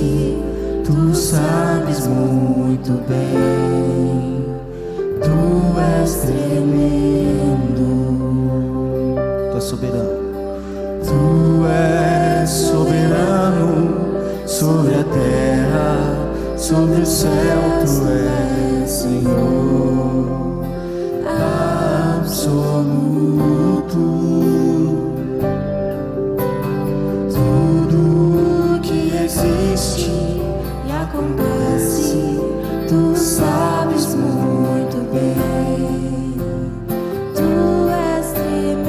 conhece, tu sabes muito bem, tu és tremendo, tu és soberano. Tu és soberano sobre a terra, sobre o céu, tu és Senhor absoluto. Tudo que existe e acontece, tu sabes muito bem, tu és tremendo.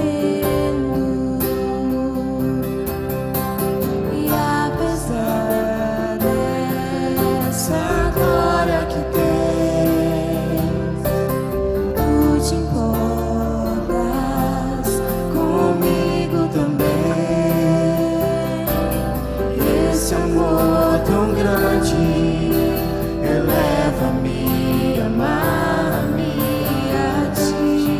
E apesar dessa glória que tens, tu te importas comigo também. Esse amor tão grande eleva-me, amar-me a ti.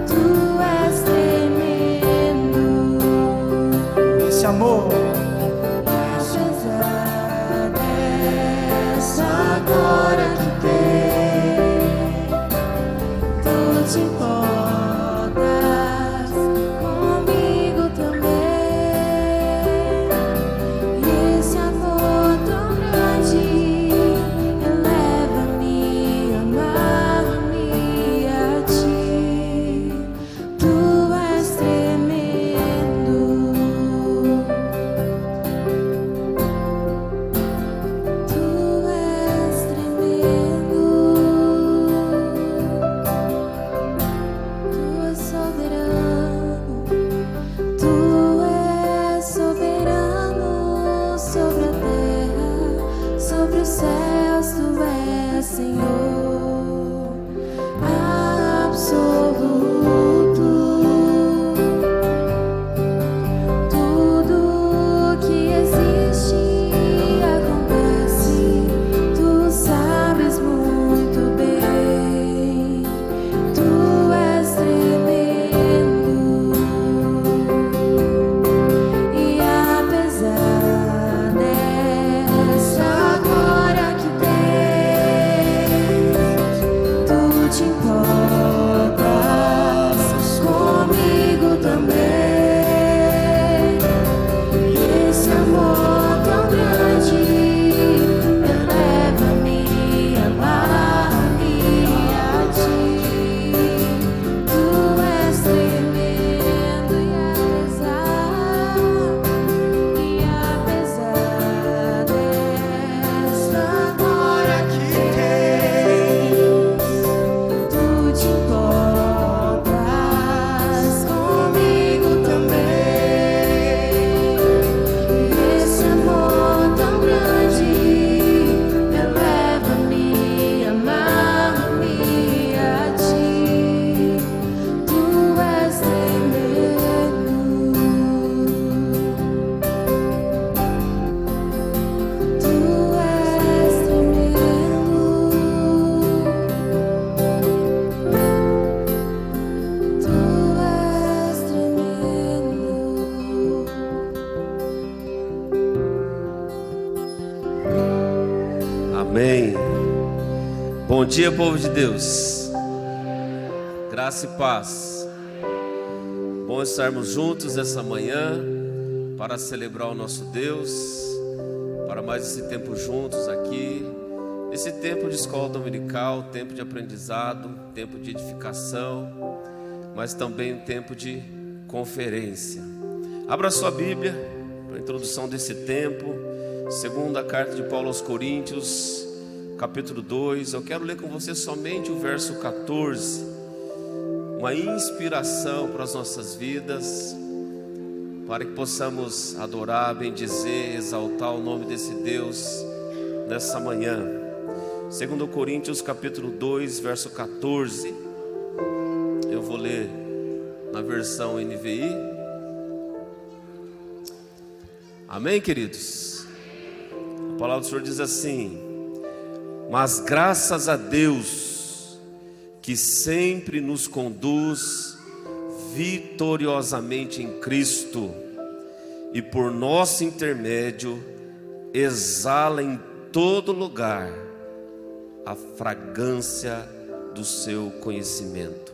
Tu és tremendo. Esse amor, apesar dessa glória que tem, tu te importas comigo também. Esse amor tão grande eleva-me, amar-me a ti. Tu és tremendo. Tu és tremendo. Tu és soberano. Tu és soberano sobre a terra, sobre os céus, tu és Senhor absoluto. Tudo que existe e acontece, tu sabes muito bem, tu és tremendo. E apesar dessa glória que tens, tu te importas comigo também. Esse amor tão grande eleva-me, amar-me a ti. Tu és tremendo. E apesar dessa glória que tens, tu te importas comigo também. Esse amor tão grande eleva-me, amar-me a ti. Tu és tremendo. Tu és tremendo. Tu és tremendo. Amém. Bom dia, povo de Deus. Graça e paz. Bom estarmos juntos essa manhã para celebrar o nosso Deus, para mais esse tempo juntos aqui, esse tempo de escola dominical, tempo de aprendizado, tempo de edificação, mas também um tempo de conferência. Abra sua Bíblia para a introdução desse tempo. Segunda carta de Paulo aos Coríntios, capítulo 2. Eu quero ler com você somente o verso 14. Uma inspiração para as nossas vidas, para que possamos adorar, bendizer, exaltar o nome desse Deus nessa manhã. 2 Coríntios capítulo 2, verso 14. Eu vou ler na versão NVI. Amém, queridos? A palavra do Senhor diz assim: mas graças a Deus que sempre nos conduz vitoriosamente em Cristo, e por nosso intermédio exala em todo lugar a fragrância do seu conhecimento.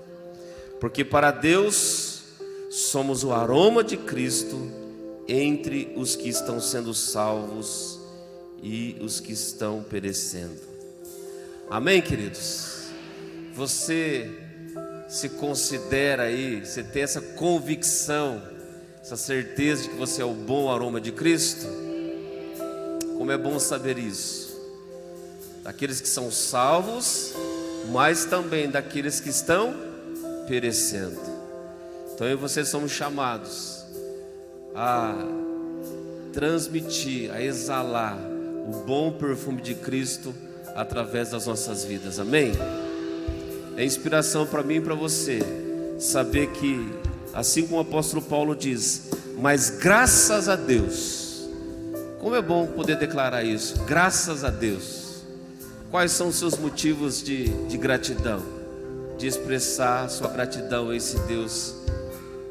Porque para Deus somos o aroma de Cristo entre os que estão sendo salvos e os que estão perecendo. Amém, queridos? Você se considera aí, você tem essa convicção, essa certeza de que você é o bom aroma de Cristo? Como é bom saber isso. Daqueles que são salvos, mas também daqueles que estão perecendo. Então eu e você somos chamados a transmitir, a exalar o bom perfume de Cristo através das nossas vidas. Amém? É inspiração para mim e para você saber que, assim como o apóstolo Paulo diz, mas graças a Deus. Como é bom poder declarar isso, graças a Deus. Quais são os seus motivos de gratidão? De expressar sua gratidão a esse Deus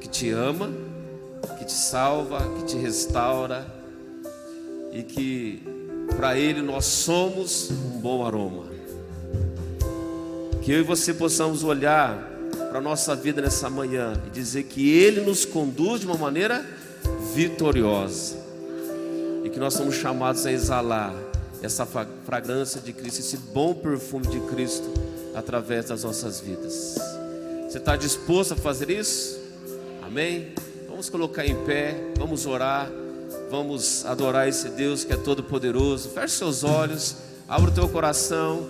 que te ama, que te salva, que te restaura, e que para Ele nós somos um bom aroma. Que eu e você possamos olhar para a nossa vida nessa manhã e dizer que Ele nos conduz de uma maneira vitoriosa, e que nós somos chamados a exalar essa fragrância de Cristo, esse bom perfume de Cristo através das nossas vidas. Você está disposto a fazer isso? Amém? Vamos colocar em pé, vamos orar, vamos adorar esse Deus que é todo poderoso. Feche seus olhos, abra o teu coração,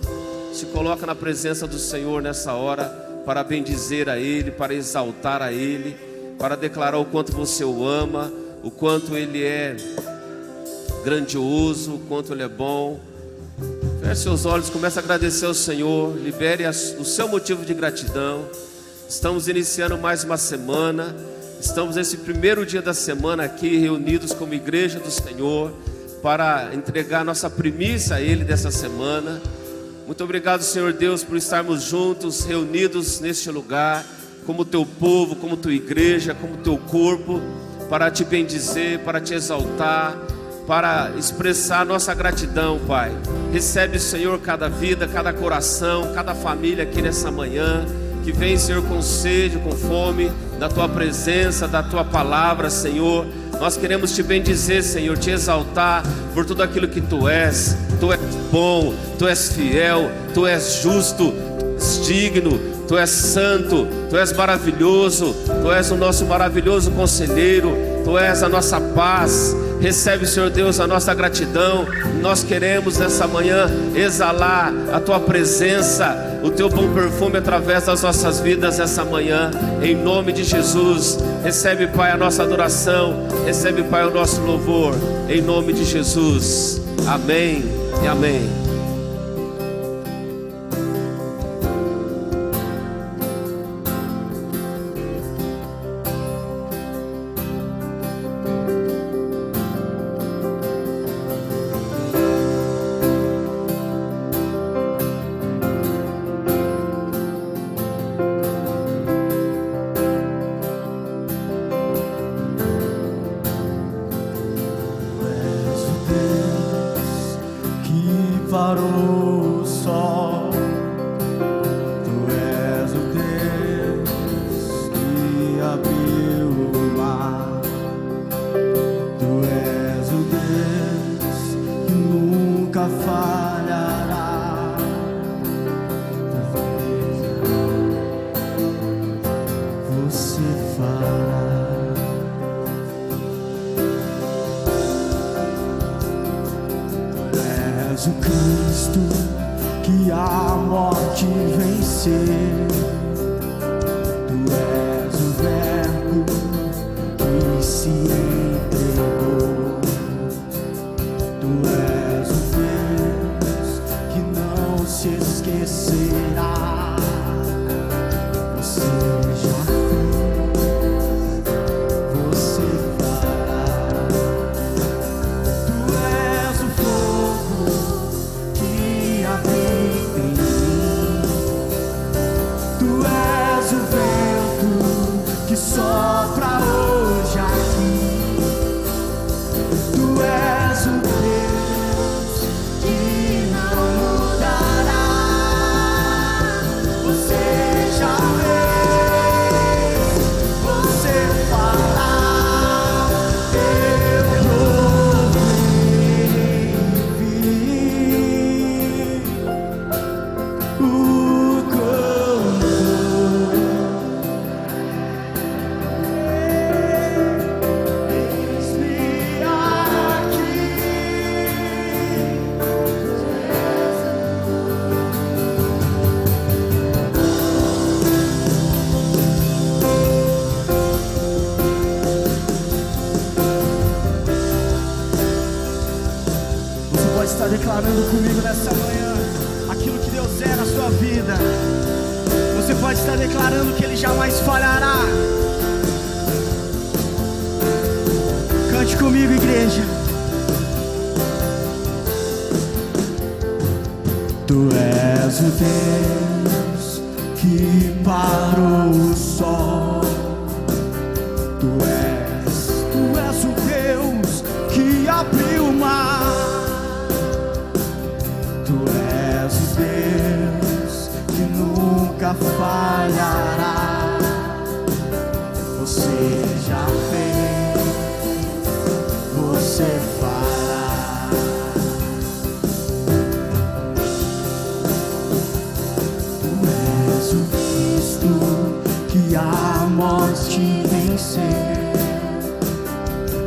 se coloca na presença do Senhor nessa hora, para bendizer a Ele, para exaltar a Ele, para declarar o quanto você o ama, o quanto Ele é grandioso, o quanto Ele é bom. Feche seus olhos, comece a agradecer ao Senhor, libere o seu motivo de gratidão. Estamos iniciando mais uma semana, estamos nesse primeiro dia da semana aqui, reunidos como igreja do Senhor, para entregar nossa primícia a Ele dessa semana. Muito obrigado, Senhor Deus, por estarmos juntos, reunidos neste lugar, como teu povo, como tua igreja, como teu corpo, para te bendizer, para te exaltar, para expressar nossa gratidão, Pai. Recebe, Senhor, cada vida, cada coração, cada família aqui nessa manhã, que vem, Senhor, com sede, com fome da tua presença, da tua palavra, Senhor. Nós queremos te bendizer, Senhor, te exaltar por tudo aquilo que tu és. Tu és bom, tu és fiel, tu és justo, tu és digno, tu és santo, tu és maravilhoso, tu és o nosso maravilhoso conselheiro, tu és a nossa paz. Recebe, Senhor Deus, a nossa gratidão. Nós queremos nessa manhã exalar a tua presença, o teu bom perfume através das nossas vidas essa manhã, em nome de Jesus. Recebe, Pai, a nossa adoração, recebe, Pai, o nosso louvor, em nome de Jesus. Amém e amém. Parou o sol, tu és o Deus que abriu o mar, tu és o Deus que nunca falhará. Você fará. O Cristo que a morte venceu, tu és o Verbo que se entregou, tu és o Deus que não se esquecerá. Você já fez, você fará. Tu és o fogo que habita em mim, tu és o vento que sopra hoje aqui, tu és o Deus declarando comigo nessa manhã aquilo que Deus é na sua vida. Você pode estar declarando que Ele jamais falhará. Cante comigo, igreja. Tu és o Deus que parou o sol. Tu és o Deus que abriu o mar. Tu és o Deus que nunca falhará. Você já fez, você fará. Tu és o Cristo que a morte venceu.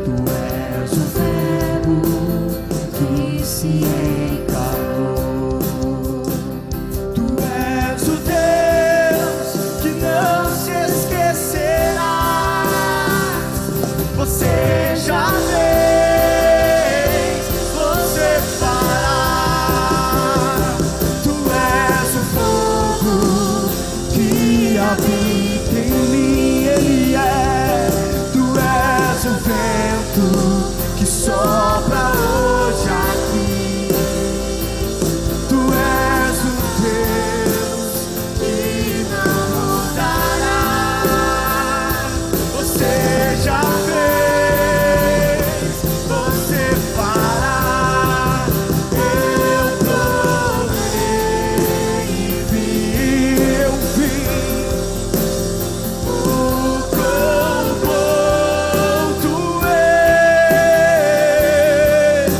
Tu és o Verbo que se encarnou. Tu és o Deus que não se esquecerá. Você já fez, você fará. Tu és o fogo que habita em mim, Ele é. Tu és o vento que sopra hoje aqui. Tu és o Deus que não mudará. Você já fez, você fará. Eu provei e vi, eu vi o quão bom tu és.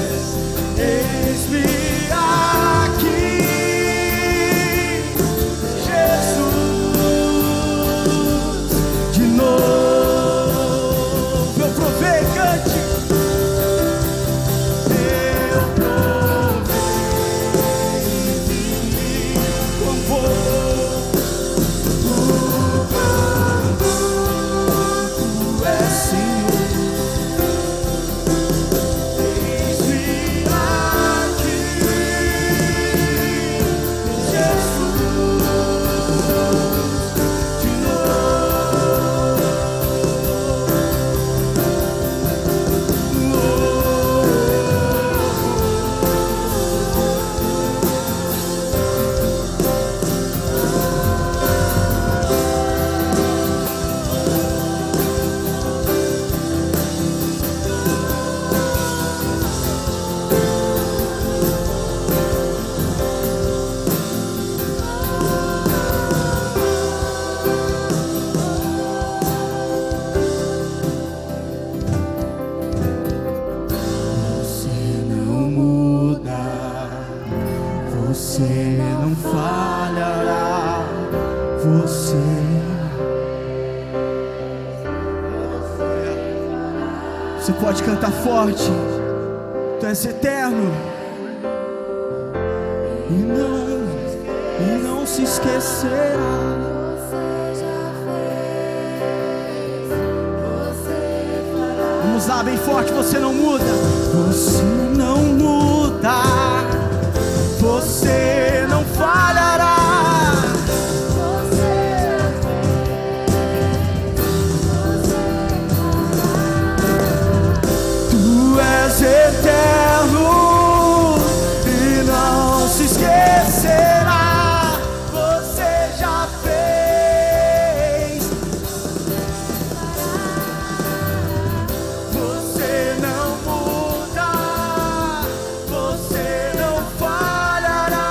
Eis-me aqui, Jesus. De novo eu provei, cante. Eu provei e vi quão bom, o quão bom tu és, Senhor. Eis-me aqui, Jesus. De Você não muda, você não falhará. Você pode cantar forte. Tu és eterno e não se esquecerá. Você já fez, você fará. Vamos lá, bem forte. Você não muda. Você não muda. Você não falhará. Você já fez, você fará. Tu és eterno e não se esquecerá. Você já fez. Você não muda. Você não falhará.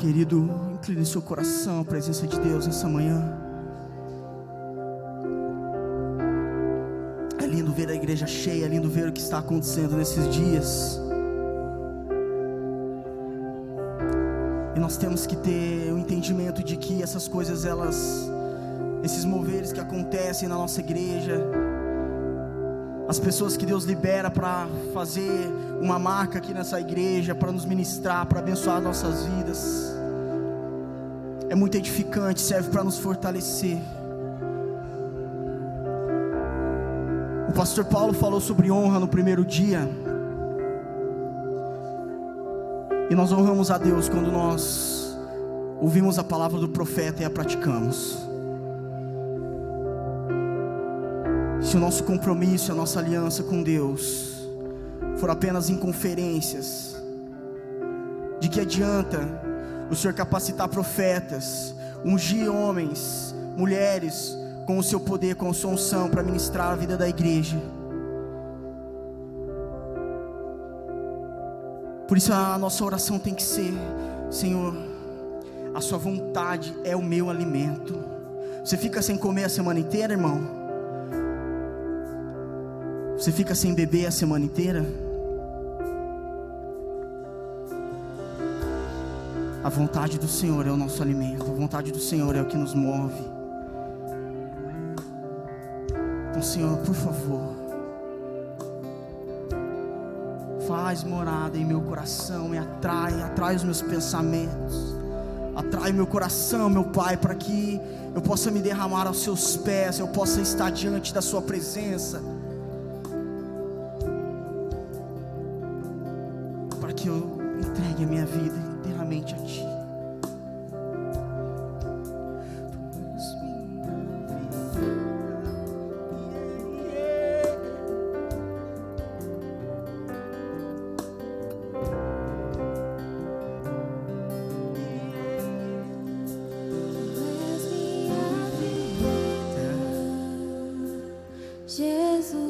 Querido, incline seu coração à presença de Deus nessa manhã. É lindo ver a igreja cheia, é lindo ver o que está acontecendo nesses dias. E nós temos que ter o entendimento de que essas coisas, esses moveres que acontecem na nossa igreja, as pessoas que Deus libera para fazer uma marca aqui nessa igreja, para nos ministrar, para abençoar nossas vidas, é muito edificante, serve para nos fortalecer. O pastor Paulo falou sobre honra no primeiro dia, e nós honramos a Deus quando nós ouvimos a palavra do profeta e a praticamos. Se o nosso compromisso, a nossa aliança com Deus for apenas em conferências, de que adianta o Senhor capacitar profetas, ungir homens, mulheres com o seu poder, com a sua unção para ministrar a vida da igreja? Por isso a nossa oração tem que ser: Senhor, a sua vontade é o meu alimento. Você fica sem comer a semana inteira, irmão? Você fica sem beber a semana inteira? A vontade do Senhor é o nosso alimento. A vontade do Senhor é o que nos move. Então, Senhor, por favor, faz morada em meu coração, me atrai os meus pensamentos, atrai meu coração, meu Pai, para que eu possa me derramar aos seus pés, eu possa estar diante da sua presença, para que eu entregue a minha vida inteiramente a Ti. Jesus,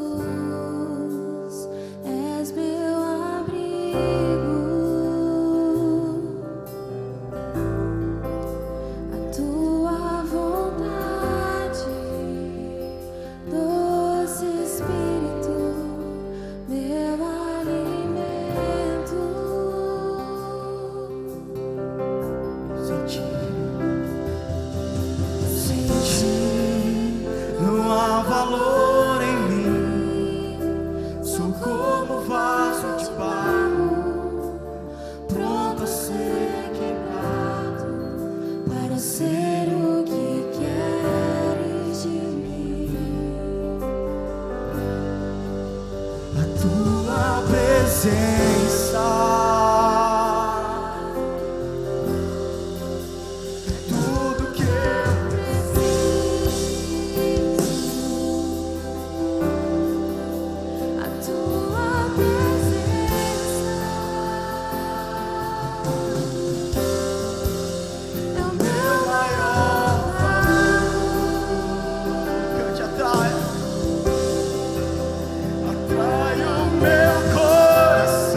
és meu abrigo, a tua vontade, doce Espírito, meu alimento. Sem Ti não há valor em mim. Sou como vaso de barro, pronto a ser quebrado, Para ser o que queres de mim, a tua presença, tudo que eu a tua presença é o meu maior valor. te atrai o meu coração.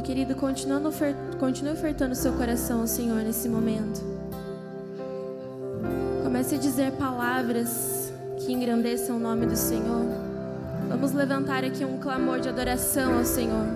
Querido, continue ofertando seu coração ao Senhor nesse momento. Comece a dizer palavras que engrandeçam o nome do Senhor. Vamos levantar aqui um clamor de adoração ao Senhor.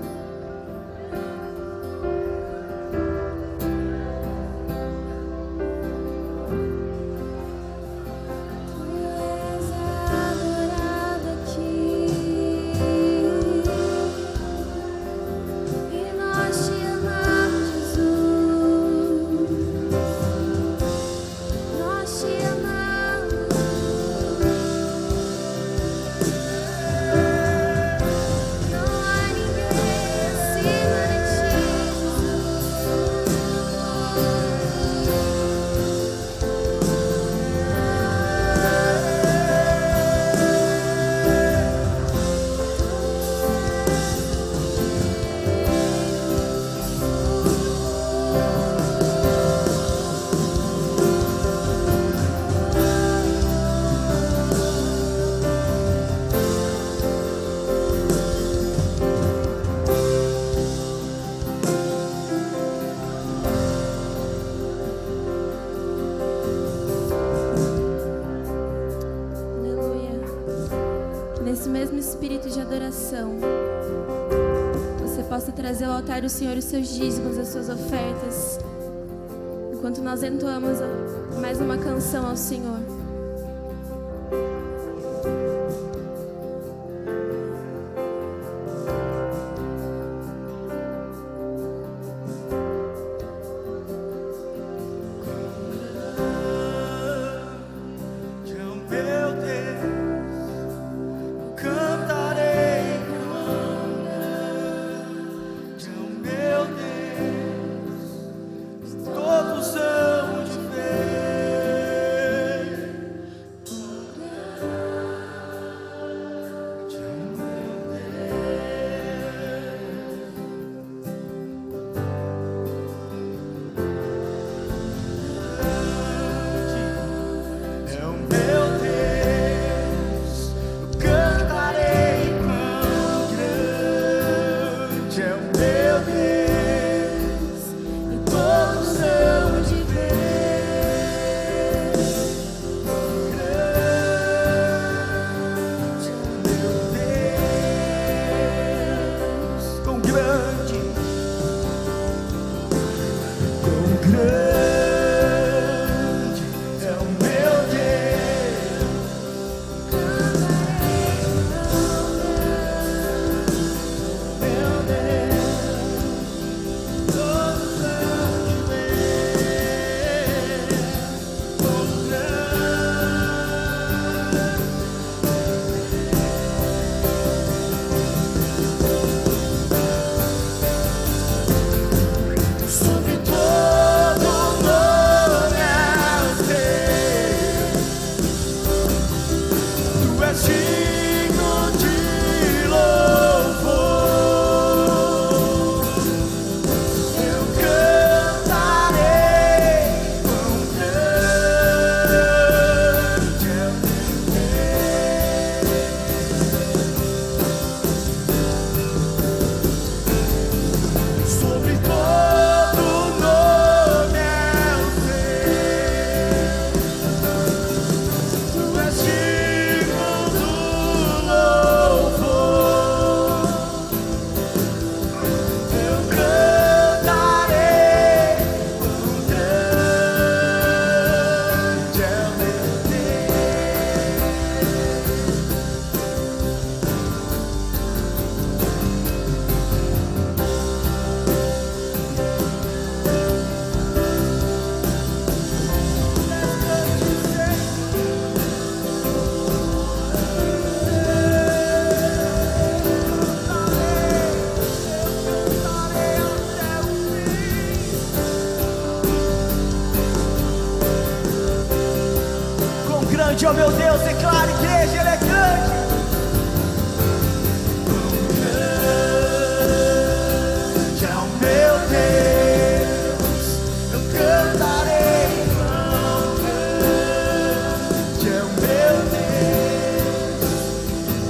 Você possa trazer ao altar do Senhor os seus dízimos, as suas ofertas, enquanto nós entoamos mais uma canção ao Senhor. grande, ó meu Deus, declara, igreja, Ele é grande. Grande é o meu Deus, eu cantarei, quão grande é o meu Deus,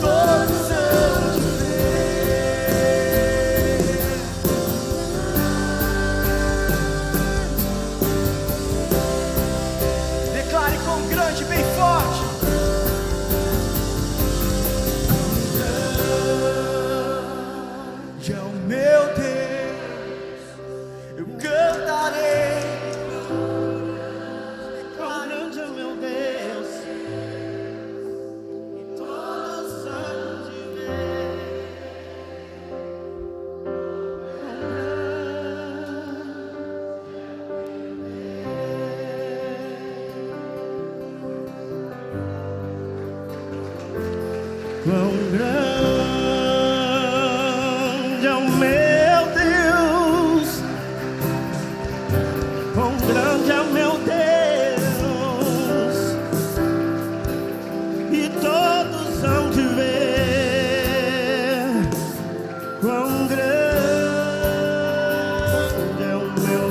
todos hão de ver. meu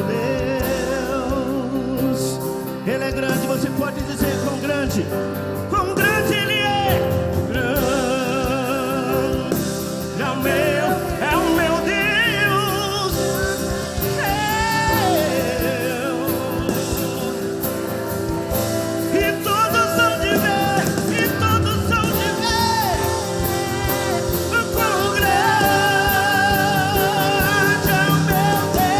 Deus. Ele é grande, você pode dizer quão grande Ele é. Grande é o meu Deus. E todos hão de ver, e todos hão de ver o quão grande é o meu Deus.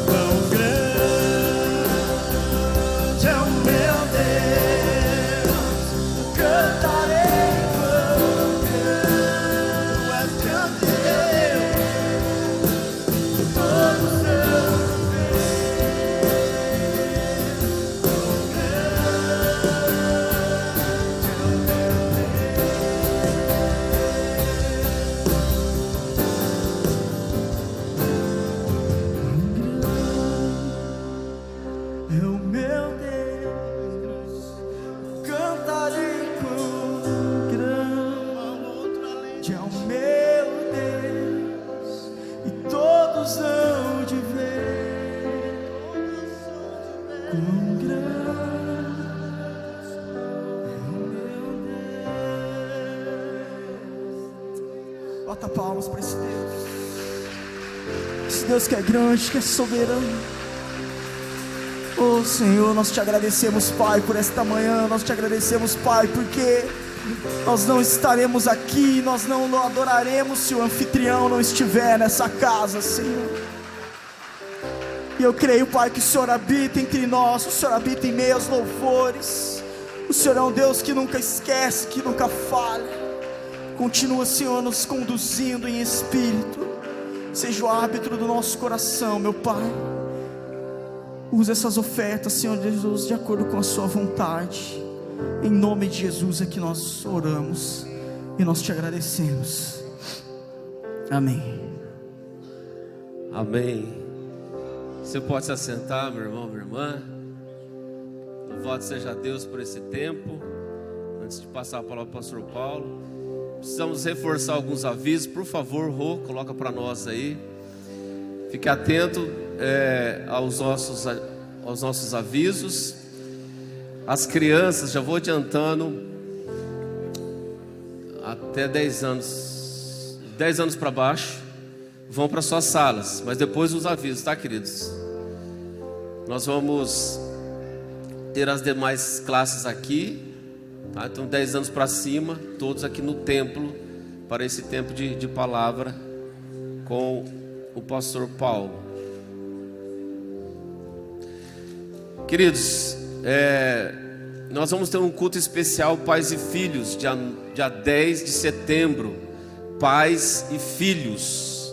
Quão grande é o meu Deus. Cantarei quão grande és grande Deus. Todos hão de é o meu Deus, cantarei quão grande é o meu Deus, e todos hão de ver quão grande é o meu Deus. Bota palmas para esse Deus. Esse Deus que é grande, que é soberano. Oh Senhor, nós te agradecemos, Pai, por esta manhã. Nós te agradecemos, Pai, porque nós não estaremos aqui, nós não o adoraremos se o anfitrião não estiver nessa casa, Senhor. E eu creio, Pai, que o Senhor habita entre nós, o Senhor habita em meio aos louvores. O Senhor é um Deus que nunca esquece, que nunca falha. Continua, Senhor, nos conduzindo em espírito. Seja o árbitro do nosso coração, meu Pai. Usa essas ofertas, Senhor Jesus, de acordo com a sua vontade. Em nome de Jesus é que nós oramos e nós te agradecemos. Amém. Amém. Você pode se assentar, meu irmão, minha irmã. Louvado seja Deus por esse tempo. Antes de passar a palavra para o pastor Paulo, precisamos reforçar alguns avisos. Por favor, Rô, coloca para nós aí. Fique atento aos nossos avisos. As crianças, já vou adiantando, até 10 anos para baixo, vão para suas salas. Mas depois os avisos, tá, queridos? Nós vamos ter as demais classes aqui, tá? Então 10 anos para cima, todos aqui no templo, para esse tempo de palavra com o pastor Paulo. Queridos, nós vamos ter um culto especial Pais e Filhos, dia 10 de setembro. Pais e Filhos.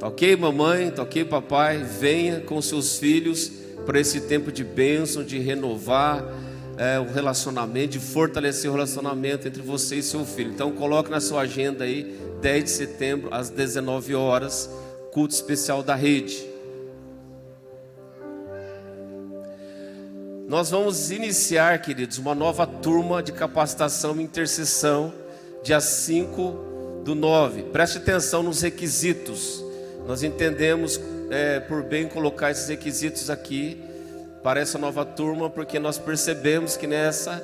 Tá ok, mamãe? Tá ok, papai? Venha com seus filhos para esse tempo de bênção, de renovar o relacionamento, de fortalecer o relacionamento entre você e seu filho. Então coloque na sua agenda aí, 10 de setembro, às 19 horas, culto especial da rede. Nós vamos iniciar, queridos, uma nova turma de capacitação e intercessão, dia 5/9. Preste atenção nos requisitos. Nós entendemos por bem colocar esses requisitos aqui para essa nova turma, porque nós percebemos que nessa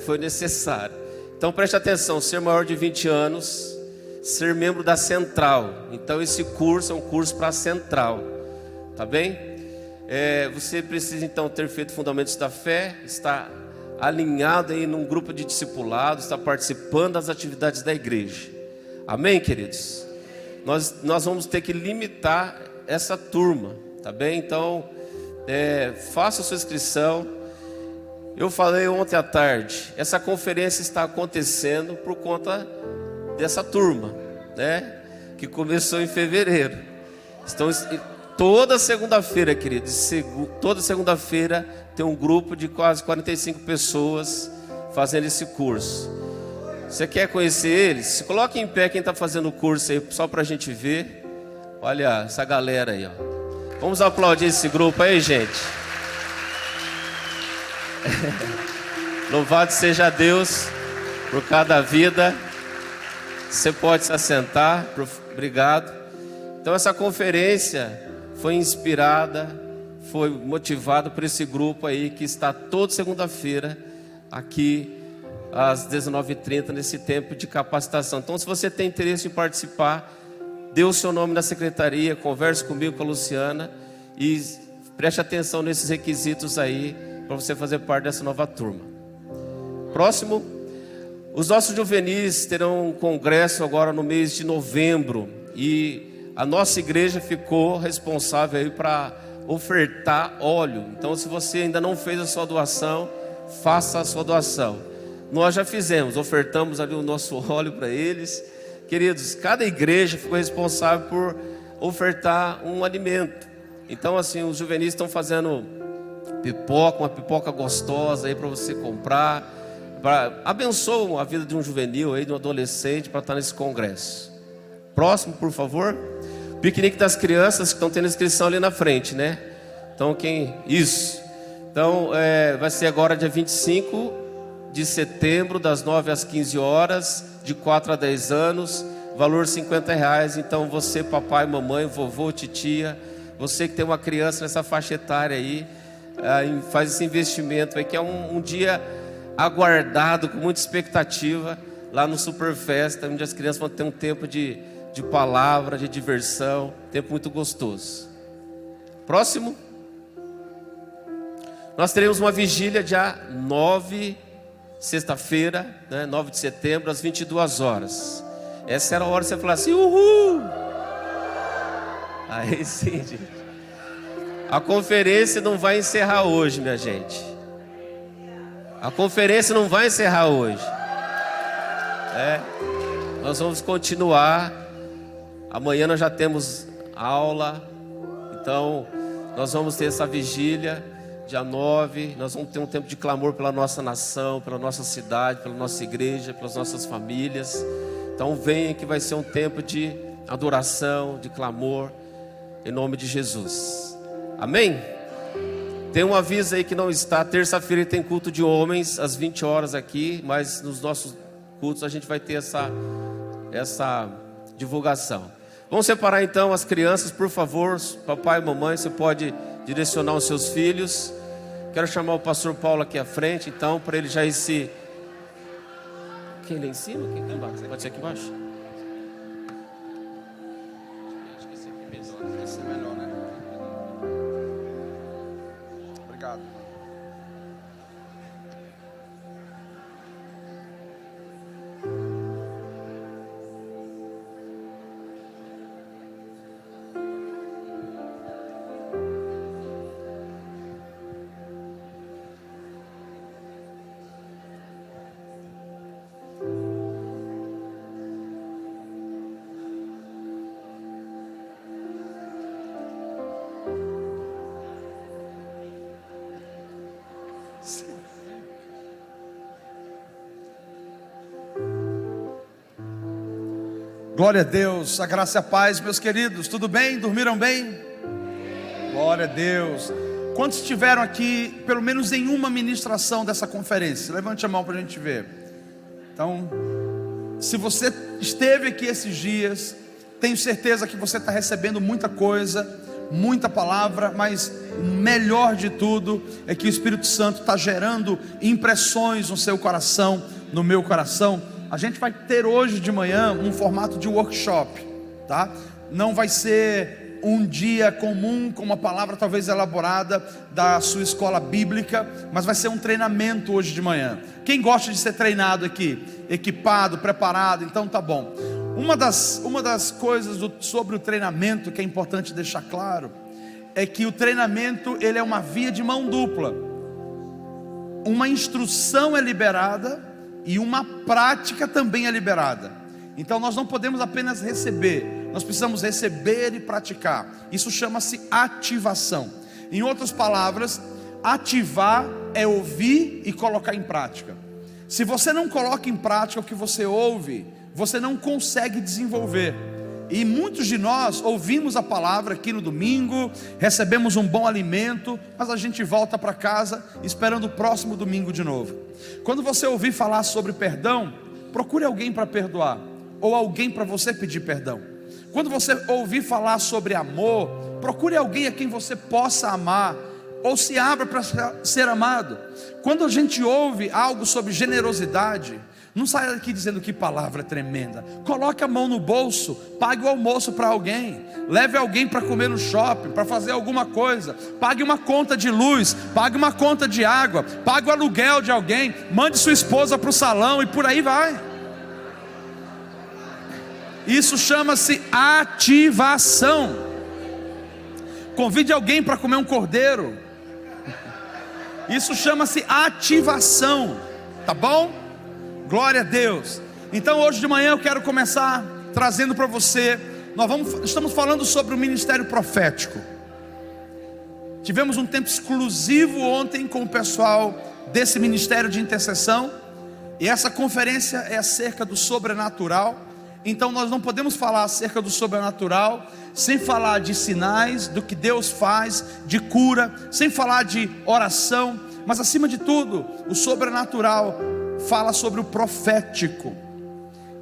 foi necessário. Então preste atenção: ser maior de 20 anos, ser membro da Central. Então esse curso é um curso para a Central, tá bem? Você precisa então ter feito Fundamentos da Fé, estar alinhado aí num grupo de discipulados, estar participando das atividades da igreja. Amém, queridos? Nós vamos ter que limitar essa turma, tá bem? Então faça a sua inscrição. Eu falei ontem à tarde, essa conferência está acontecendo por conta dessa turma, né? Que começou em fevereiro. Toda segunda-feira, queridos, toda segunda-feira tem um grupo de quase 45 pessoas fazendo esse curso. Você quer conhecer eles? Se coloque em pé quem está fazendo o curso aí, só para a gente ver. Olha essa galera aí, ó. Vamos aplaudir esse grupo aí, gente. Louvado seja Deus por cada vida Você pode se assentar, obrigado. Então essa conferência foi inspirada, foi motivada por esse grupo aí que está toda segunda-feira aqui às 19h30 nesse tempo de capacitação. Então se você tem interesse em participar, dê o seu nome na secretaria, converse comigo, com a Luciana e preste atenção nesses requisitos aí para você fazer parte dessa nova turma. Próximo, os nossos juvenis terão um congresso agora no mês de novembro e a nossa igreja ficou responsável aí para ofertar óleo. Então se você ainda não fez a sua doação, faça a sua doação. Nós já fizemos, ofertamos ali o nosso óleo para eles. Queridos, cada igreja ficou responsável por ofertar um alimento. Então assim, os juvenis estão fazendo pipoca, uma pipoca gostosa aí para você comprar. Abençoam a vida de um juvenil aí, de um adolescente, para estar nesse congresso. Próximo, por favor. Piquenique das crianças, que estão tendo inscrição ali na frente, né? Então isso. Então vai ser agora dia 25 de setembro, das 9 às 15 horas, de 4 a 10 anos, valor R$50. Então você, papai, mamãe, vovô, titia, você que tem uma criança nessa faixa etária aí, faz esse investimento aí, que é um dia aguardado com muita expectativa lá no Superfesta, onde as crianças vão ter um tempo de palavra, de diversão, tempo muito gostoso. Próximo, nós teremos uma vigília dia 9, sexta-feira, né, 9 de setembro, às 22 horas. Essa era a hora de você falar assim, uhul! Aí sim, gente. A conferência não vai encerrar hoje, minha gente. A conferência não vai encerrar hoje. Nós vamos continuar. Amanhã nós já temos aula. Então nós vamos ter essa vigília dia 9, nós vamos ter um tempo de clamor pela nossa nação, pela nossa cidade, pela nossa igreja, pelas nossas famílias. Então venha, que vai ser um tempo de adoração, de clamor, em nome de Jesus. Amém? Tem um aviso aí que não está, terça-feira tem culto de homens, às 20 horas aqui, mas nos nossos cultos a gente vai ter essa divulgação. Vamos separar então as crianças, por favor, papai e mamãe, você pode direcionar os seus filhos. Quero chamar o pastor Paulo aqui à frente, então, para ele já ir se... Quem lá em cima? Quem aqui embaixo? Pode ser aqui embaixo? Acho que esse aqui é melhor. Esse é melhor, né? Obrigado. Glória a Deus, a graça e a paz, meus queridos, tudo bem? Dormiram bem? Glória a Deus. Quantos estiveram aqui, pelo menos em uma ministração dessa conferência? Levante a mão para a gente ver. Então, se você esteve aqui esses dias, tenho certeza que você está recebendo muita coisa, muita palavra, mas o melhor de tudo é que o Espírito Santo está gerando impressões no seu coração, no meu coração. A gente vai ter hoje de manhã um formato de workshop, tá? Não vai ser um dia comum com uma palavra talvez elaborada da sua escola bíblica, mas vai ser um treinamento hoje de manhã. Quem gosta de ser treinado aqui? Equipado, preparado, então tá bom. Uma das coisas sobre o treinamento que é importante deixar claro é que o treinamento ele é uma via de mão dupla. Uma instrução é liberada e uma prática também é liberada. Então nós não podemos apenas receber, nós precisamos receber e praticar. Isso chama-se ativação. Em outras palavras, ativar é ouvir e colocar em prática. Se você não coloca em prática o que você ouve, você não consegue desenvolver. E muitos de nós ouvimos a palavra aqui no domingo, recebemos um bom alimento, mas a gente volta para casa esperando o próximo domingo de novo. Quando você ouvir falar sobre perdão, procure alguém para perdoar. ou alguém para você pedir perdão. Quando você ouvir falar sobre amor, procure alguém a quem você possa amar, ou se abra para ser amado. Quando a gente ouve algo sobre generosidade, não saia daqui dizendo que palavra tremenda. Coloque a mão no bolso, pague o almoço para alguém, leve alguém para comer no shopping, para fazer alguma coisa, pague uma conta de luz, pague uma conta de água, pague o aluguel de alguém, mande sua esposa para o salão e por aí vai. Isso chama-se ativação. Convide alguém para comer um cordeiro. Isso chama-se ativação, tá bom? Glória a Deus. Então hoje de manhã eu quero começar trazendo para você, estamos falando sobre o ministério profético. Tivemos um tempo exclusivo ontem com o pessoal desse ministério de intercessão, e essa conferência é acerca do sobrenatural. Então nós não podemos falar acerca do sobrenatural sem falar de sinais, do que Deus faz, de cura, sem falar de oração, mas acima de tudo, o sobrenatural fala sobre o profético.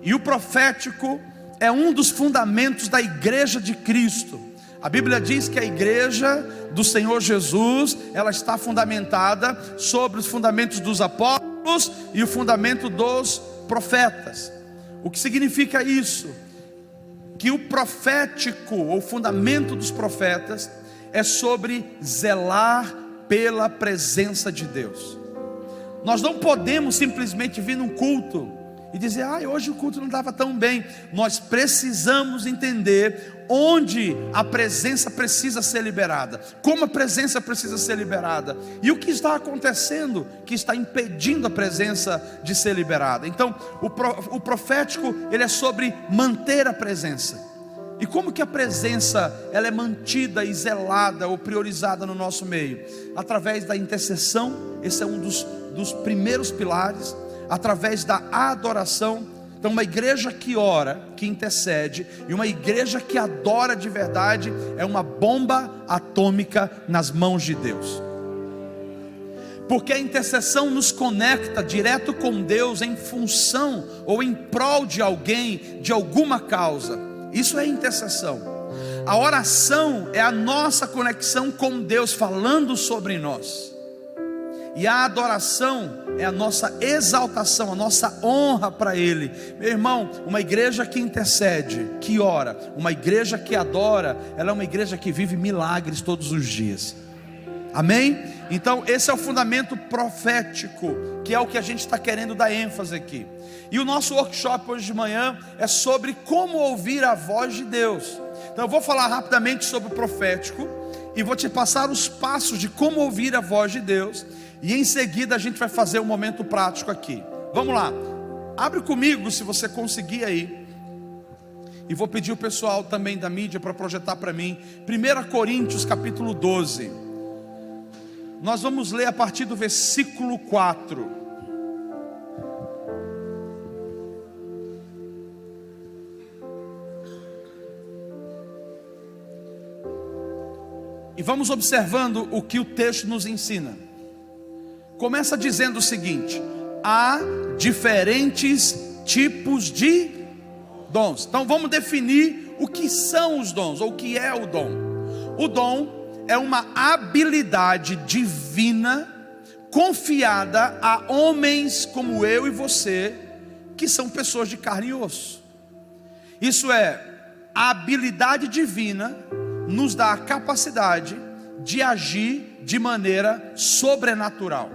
E o profético é um dos fundamentos da igreja de Cristo. A Bíblia diz que a igreja do Senhor Jesus, ela está fundamentada sobre os fundamentos dos apóstolos e o fundamento dos profetas. O que significa isso? Que o profético, ou fundamento dos profetas, é sobre zelar pela presença de Deus. Nós não podemos simplesmente vir num culto e dizer, hoje o culto não estava tão bem. Nós precisamos entender onde a presença precisa ser liberada, como a presença precisa ser liberada, e o que está acontecendo que está impedindo a presença de ser liberada. Então o profético, ele é sobre manter a presença. E como que a presença ela é mantida e zelada ou priorizada no nosso meio? Através da intercessão. Esse é um dos primeiros pilares. Através da adoração. Então uma igreja que ora, que intercede, e uma igreja que adora de verdade, é uma bomba atômica nas mãos de Deus. Porque a intercessão nos conecta direto com Deus em função ou em prol de alguém, de alguma causa. Isso é intercessão. A oração é a nossa conexão com Deus falando sobre nós. E a adoração é a nossa exaltação, a nossa honra para Ele. Meu irmão, uma igreja que intercede, que ora, uma igreja que adora, ela é uma igreja que vive milagres todos os dias. Amém? Então esse é o fundamento profético, que é o que a gente está querendo dar ênfase aqui. E o nosso workshop hoje de manhã é sobre como ouvir a voz de Deus. Então eu vou falar rapidamente sobre o profético e vou te passar os passos de como ouvir a voz de Deus. E em seguida a gente vai fazer um momento prático aqui. Vamos lá, abre comigo se você conseguir aí. E vou pedir o pessoal também da mídia para projetar para mim 1 Coríntios capítulo 12. Nós vamos ler a partir do versículo 4. E vamos observando o que o texto nos ensina. Começa dizendo o seguinte: há diferentes tipos de dons. Então vamos definir o que são os dons, ou o que é o dom. O dom é uma habilidade divina confiada a homens como eu e você, que são pessoas de carne e osso. Isso é, a habilidade divina nos dá a capacidade de agir de maneira sobrenatural.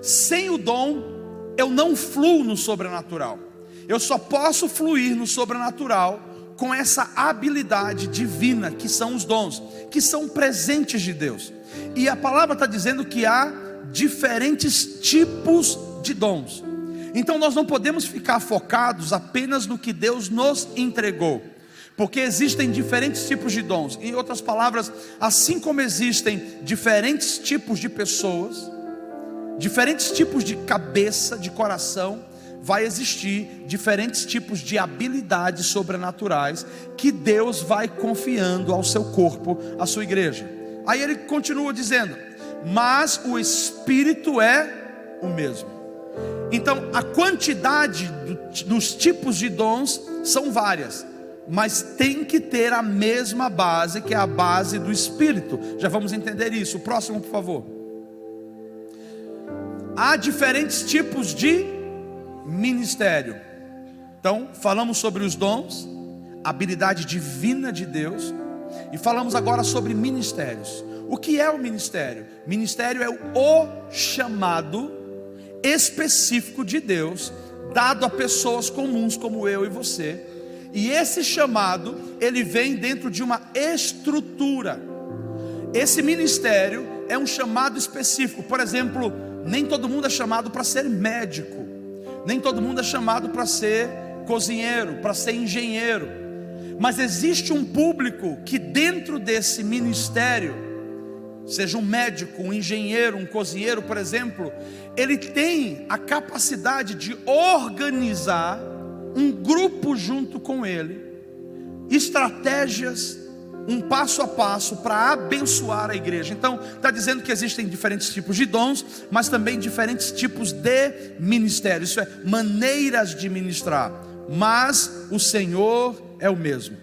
Sem o dom, eu não fluo no sobrenatural. Eu só posso fluir no sobrenatural com essa habilidade divina, que são os dons, que são presentes de Deus. E a palavra está dizendo que há diferentes tipos de dons. Então nós não podemos ficar focados apenas no que Deus nos entregou, porque existem diferentes tipos de dons. Em outras palavras, assim como existem diferentes tipos de pessoas, diferentes tipos de cabeça, de coração, vai existir diferentes tipos de habilidades sobrenaturais que Deus vai confiando ao seu corpo, à sua igreja. Aí ele continua dizendo: mas o Espírito é o mesmo. Então a quantidade dos tipos de dons São várias, mas tem que ter a mesma base, que é a base do Espírito. Já vamos entender isso. O próximo, por favor. Há diferentes tipos de ministério. Então, falamos sobre os dons, a habilidade divina de Deus, e falamos agora sobre ministérios. O que é o ministério? Ministério é o chamado específico de Deus, dado a pessoas comuns como eu e você. E esse chamado, ele vem dentro de uma estrutura. Esse ministério é um chamado específico. Por exemplo, nem todo mundo é chamado para ser médico, nem todo mundo é chamado para ser cozinheiro, para ser engenheiro. Mas existe um público que dentro desse ministério, seja um médico, um engenheiro, um cozinheiro, por exemplo, ele tem a capacidade de organizar um grupo junto com ele, estratégias, um passo a passo para abençoar a igreja. Então, está dizendo que existem diferentes tipos de dons, mas também diferentes tipos de ministério. Isso é, maneiras de ministrar, mas o Senhor é o mesmo.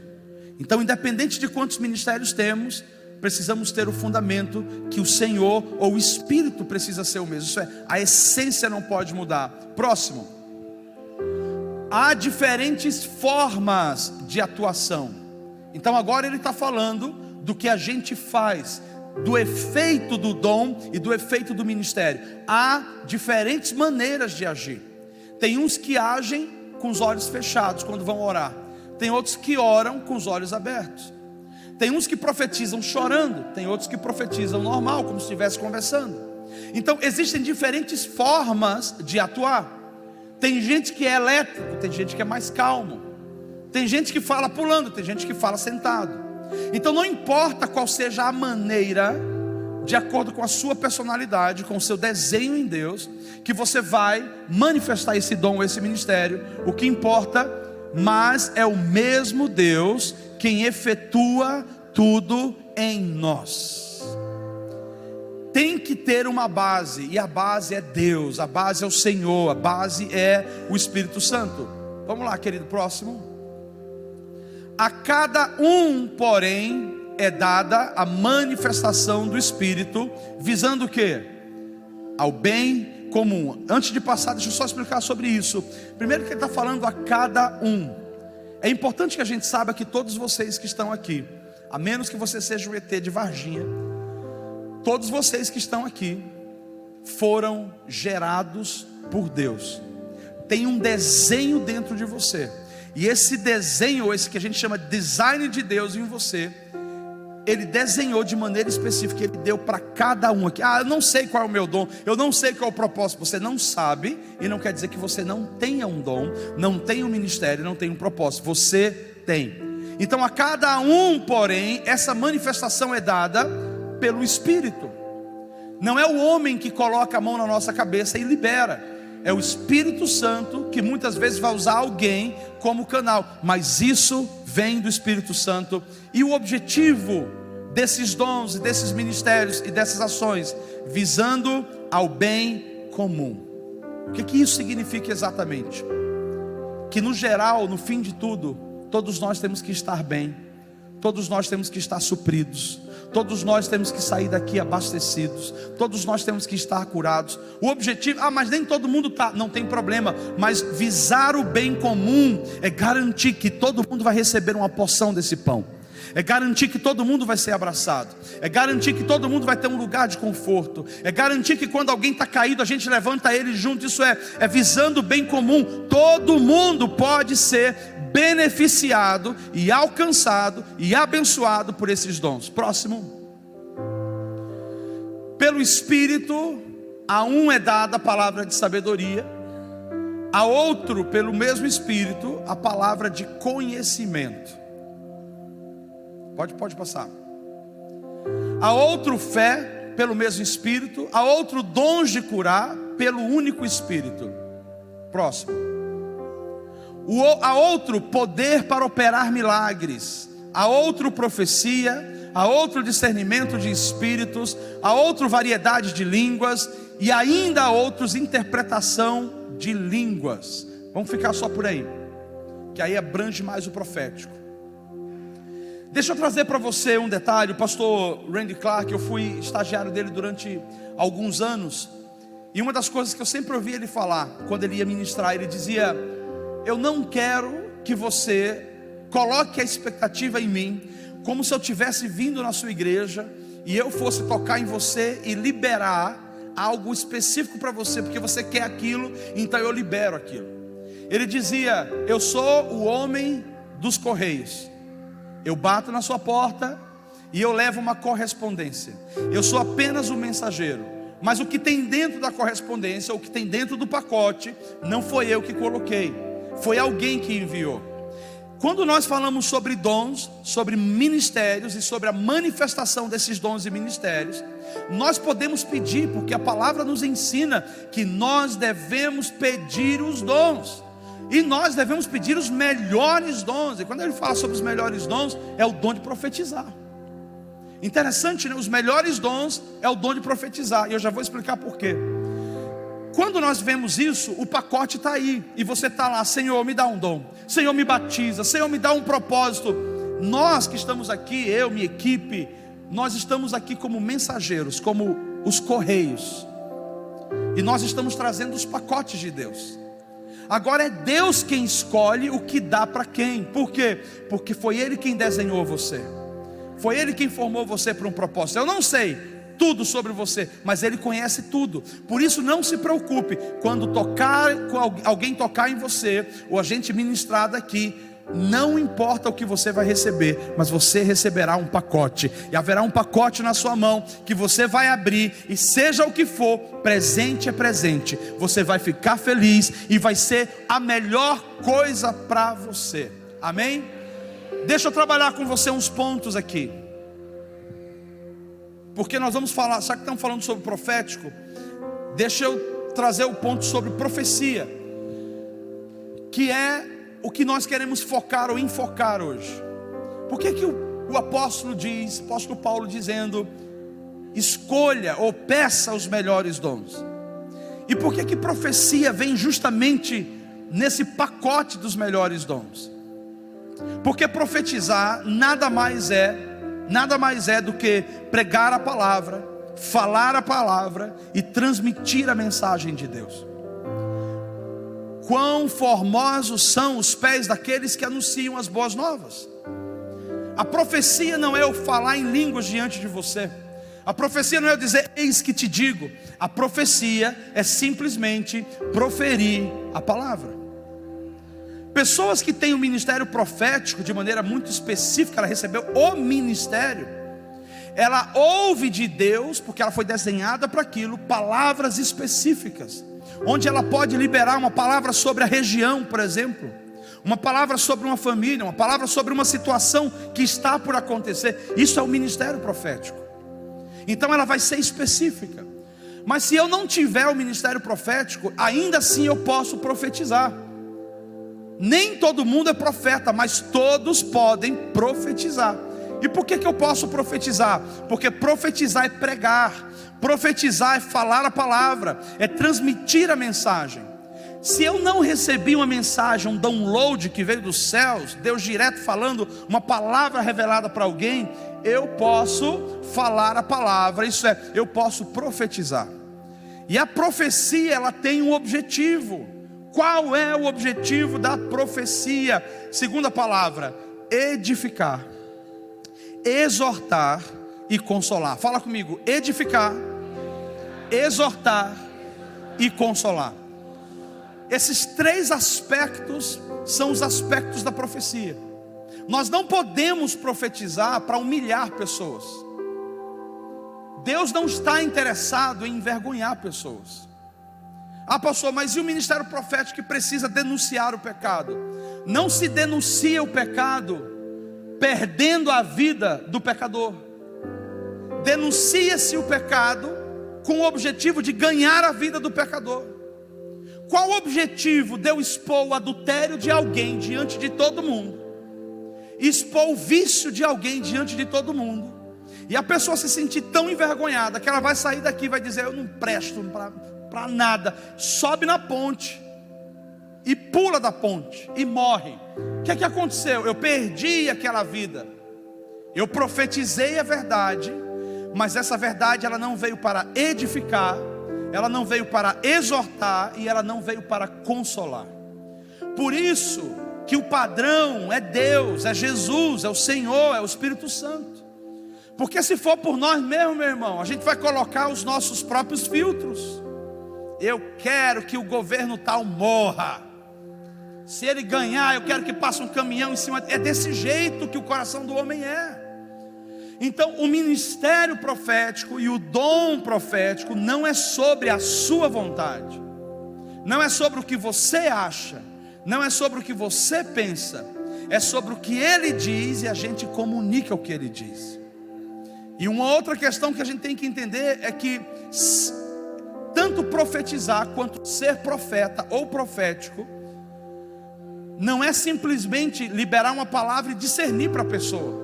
Então, independente de quantos ministérios temos, precisamos ter o fundamento que o Senhor ou o Espírito precisa ser o mesmo. Isso é, a essência não pode mudar. Próximo. Há diferentes formas de atuação. Então agora ele está falando do que a gente faz, do efeito do dom e do efeito do ministério. Há diferentes maneiras de agir. Tem uns que agem com os olhos fechados quando vão orar. Tem outros que oram com os olhos abertos. Tem uns que profetizam chorando. Tem outros que profetizam normal, como se estivesse conversando. Então existem diferentes formas de atuar. Tem gente que é elétrico, tem gente que é mais calmo. Tem gente que fala pulando, tem gente que fala sentado. Então não importa qual seja a maneira, de acordo com a sua personalidade, com o seu desenho em Deus, que você vai manifestar esse dom, esse ministério. O que importa, mas é o mesmo Deus quem efetua tudo em nós. Tem que ter uma base, e a base é Deus, a base é o Senhor, a base é o Espírito Santo. Vamos lá, querido, próximo. A cada um, porém, é dada a manifestação do Espírito, visando o quê? Ao bem comum. Antes de passar, deixa eu só explicar sobre isso. Primeiro que ele está falando a cada um. É importante que a gente saiba que todos vocês que estão aqui, a menos que você seja um ET de Varginha, todos vocês que estão aqui foram gerados por Deus. Tem um desenho dentro de você. E esse desenho, esse que a gente chama de design de Deus em você, Ele desenhou de maneira específica, Ele deu para cada um aqui. Eu não sei qual é o meu dom, eu não sei qual é o propósito. Você não sabe, e não quer dizer que você não tenha um dom, não tenha um ministério, não tenha um propósito. Você tem. Então a cada um, porém, essa manifestação é dada pelo Espírito. Não é o homem que coloca a mão na nossa cabeça e libera. É o Espírito Santo que muitas vezes vai usar alguém como canal, mas isso vem do Espírito Santo. E o objetivo desses dons, desses ministérios e dessas ações, visando ao bem comum. O que isso significa exatamente? Que no geral, no fim de tudo, todos nós temos que estar bem, todos nós temos que estar supridos, todos nós temos que sair daqui abastecidos, todos nós temos que estar curados. O objetivo, mas nem todo mundo está, não tem problema, mas visar o bem comum é garantir que todo mundo vai receber uma porção desse pão, é garantir que todo mundo vai ser abraçado, é garantir que todo mundo vai ter um lugar de conforto, é garantir que quando alguém está caído a gente levanta ele junto. Isso é visando o bem comum. Todo mundo pode ser beneficiado e alcançado e abençoado por esses dons. Próximo. Pelo Espírito, a um é dada a palavra de sabedoria, a outro, pelo mesmo Espírito, a palavra de conhecimento. Pode passar. A outro fé, pelo mesmo Espírito, a outro dons de curar, pelo único Espírito. Próximo. A outro poder para operar milagres, a outro profecia, a outro discernimento de espíritos, a outro variedade de línguas, e ainda a outros interpretação de línguas. Vamos ficar só por aí. que aí abrange mais o profético. Deixa eu trazer para você um detalhe. O pastor Randy Clark, eu fui estagiário dele durante alguns anos, e uma das coisas que eu sempre ouvi ele falar, quando ele ia ministrar, ele dizia: eu não quero que você coloque a expectativa em mim, como se eu tivesse vindo na sua igreja, e eu fosse tocar em você e liberar algo específico para você, porque você quer aquilo, então eu libero aquilo. Ele dizia: eu sou o homem dos correios. Eu bato na sua porta e eu levo uma correspondência. Eu sou apenas um mensageiro. Mas o que tem dentro da correspondência, o que tem dentro do pacote, não foi eu que coloquei, foi alguém que enviou. Quando nós falamos sobre dons, sobre ministérios e sobre a manifestação desses dons e ministérios, nós podemos pedir, porque a palavra nos ensina que nós devemos pedir os dons. E nós devemos pedir os melhores dons. E quando ele fala sobre os melhores dons, é o dom de profetizar. Interessante, né? Os melhores dons é o dom de profetizar. E eu já vou explicar por quê. Quando nós vemos isso, o pacote está aí. E você está lá: Senhor, me dá um dom. Senhor, me batiza. Senhor, me dá um propósito. Nós que estamos aqui, eu, minha equipe, nós estamos aqui como mensageiros, como os correios. E nós estamos trazendo os pacotes de Deus. Agora é Deus quem escolhe o que dá para quem. Por quê? Porque foi Ele quem desenhou você. Foi Ele quem formou você para um propósito. Eu não sei tudo sobre você, mas Ele conhece tudo. Por isso não se preocupe quando alguém tocar em você, ou a gente ministrar daqui. Não importa o que você vai receber, mas você receberá um pacote. E haverá um pacote na sua mão que você vai abrir, e seja o que for, presente é presente. Você vai ficar feliz e vai ser a melhor coisa para você. Amém? Deixa eu trabalhar com você uns pontos aqui, porque nós vamos falar, já que estamos falando sobre profético, deixa eu trazer o ponto sobre profecia, que é o que nós queremos focar ou enfocar hoje. Por que o apóstolo diz, o apóstolo Paulo dizendo: escolha ou peça os melhores dons? E por que profecia vem justamente nesse pacote dos melhores dons? Porque profetizar nada mais é do que pregar a palavra, falar a palavra e transmitir a mensagem de Deus. Quão formosos são os pés daqueles que anunciam as boas novas. A profecia não é eu falar em línguas diante de você. A profecia não é eu dizer eis que te digo. A profecia é simplesmente proferir a palavra. Pessoas que têm o ministério profético de maneira muito específica, ela recebeu o ministério, ela ouve de Deus, porque ela foi desenhada para aquilo, palavras específicas, onde ela pode liberar uma palavra sobre a região, por exemplo, uma palavra sobre uma família, uma palavra sobre uma situação que está por acontecer. Isso é o ministério profético. Então ela vai ser específica. Mas se eu não tiver o ministério profético, ainda assim eu posso profetizar. Nem todo mundo é profeta, mas todos podem profetizar. E por que eu posso profetizar? Porque profetizar é pregar, profetizar é falar a palavra, é transmitir a mensagem. Se eu não recebi uma mensagem, um download que veio dos céus, Deus direto falando uma palavra revelada para alguém, eu posso falar a palavra, isso é, eu posso profetizar. E a profecia, ela tem um objetivo. Qual é o objetivo da profecia? Segunda palavra: edificar, exortar e consolar. Fala comigo: edificar, exortar e consolar. Esses três aspectos são os aspectos da profecia. Nós não podemos profetizar para humilhar pessoas. Deus não está interessado em envergonhar pessoas. Ah, pastor, mas e o ministério profético que precisa denunciar o pecado? Não se denuncia o pecado perdendo a vida do pecador. Denuncia-se o pecado com o objetivo de ganhar a vida do pecador. Qual o objetivo de eu expor o adultério de alguém diante de todo mundo? Expor o vício de alguém diante de todo mundo, e a pessoa se sentir tão envergonhada que ela vai sair daqui e vai dizer: eu não presto para nada. Sobe na ponte, e pula da ponte e morre. O que é que aconteceu? Eu perdi aquela vida. Eu profetizei a verdade, mas essa verdade ela não veio para edificar, ela não veio para exortar e ela não veio para consolar. Por isso que o padrão é Deus, é Jesus, é o Senhor, é o Espírito Santo. Porque se for por nós mesmos, meu irmão, a gente vai colocar os nossos próprios filtros. Eu quero que o governo tal morra. Se ele ganhar, eu quero que passe um caminhão em cima. É desse jeito que o coração do homem é. Então o ministério profético e o dom profético não é sobre a sua vontade, não é sobre o que você acha, não é sobre o que você pensa, é sobre o que ele diz e a gente comunica o que ele diz. E uma outra questão que a gente tem que entender é que tanto profetizar quanto ser profeta ou profético não é simplesmente liberar uma palavra e discernir para a pessoa.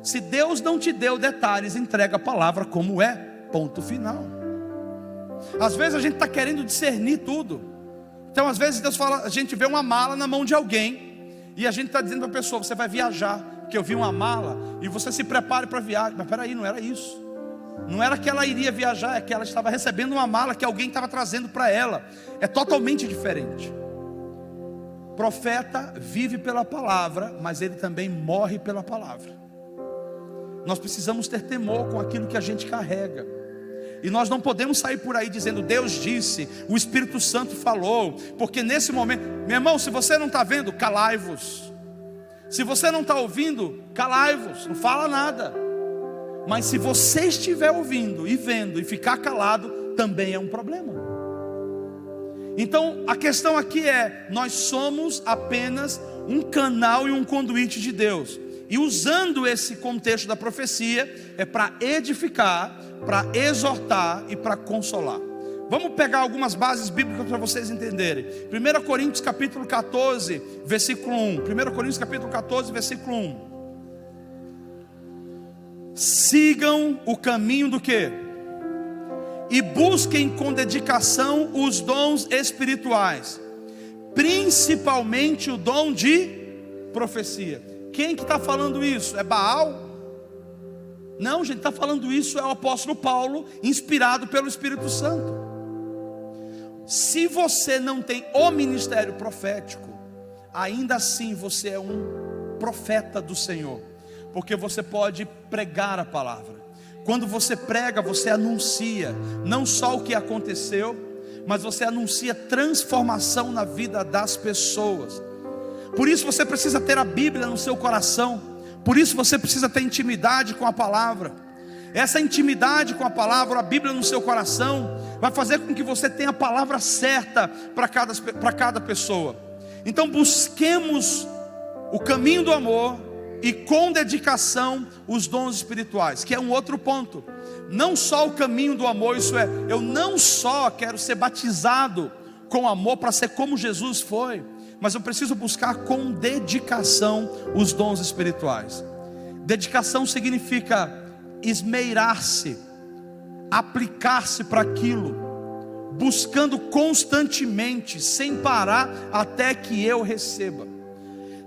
Se Deus não te deu detalhes, entrega a palavra como é, ponto final. Às vezes a gente está querendo discernir tudo. Então às vezes Deus fala, a gente vê uma mala na mão de alguém e a gente está dizendo para a pessoa, você vai viajar, porque eu vi uma mala e você se prepare para a viagem. Mas peraí, não era isso. Não era que ela iria viajar, é que ela estava recebendo uma mala que alguém estava trazendo para ela. É totalmente diferente. Profeta vive pela palavra, mas ele também morre pela palavra. Nós precisamos ter temor com aquilo que a gente carrega. E nós não podemos sair por aí dizendo, Deus disse, o Espírito Santo falou. Porque nesse momento, meu irmão, se você não está vendo, calai-vos. Se você não está ouvindo, calai-vos, não fala nada. Mas se você estiver ouvindo e vendo e ficar calado, também é um problema. Então a questão aqui é, nós somos apenas um canal e um conduíte de Deus. E usando esse contexto da profecia, é para edificar, para exortar e para consolar. Vamos pegar algumas bases bíblicas para vocês entenderem. 1 Coríntios capítulo 14, versículo 1. 1 Coríntios capítulo 14, versículo 1. Sigam o caminho do quê? E busquem com dedicação os dons espirituais, principalmente o dom de profecia. Quem que está falando isso? É Baal? Não, gente, está falando isso é o apóstolo Paulo, inspirado pelo Espírito Santo. Se você não tem o ministério profético, ainda assim você é um profeta do Senhor, porque você pode pregar a palavra. Quando você prega, você anuncia não só o que aconteceu, mas você anuncia transformação na vida das pessoas. Por isso você precisa ter a Bíblia no seu coração. Por isso você precisa ter intimidade com a palavra. Essa intimidade com a palavra, a Bíblia no seu coração, vai fazer com que você tenha a palavra certa para cada pessoa. Então busquemos o caminho do amor e com dedicação os dons espirituais, que é um outro ponto. Não só o caminho do amor, isso é, eu não só quero ser batizado com amor para ser como Jesus foi, mas eu preciso buscar com dedicação os dons espirituais. Dedicação significa esmeirar-se, aplicar-se para aquilo, buscando constantemente, sem parar, até que eu receba.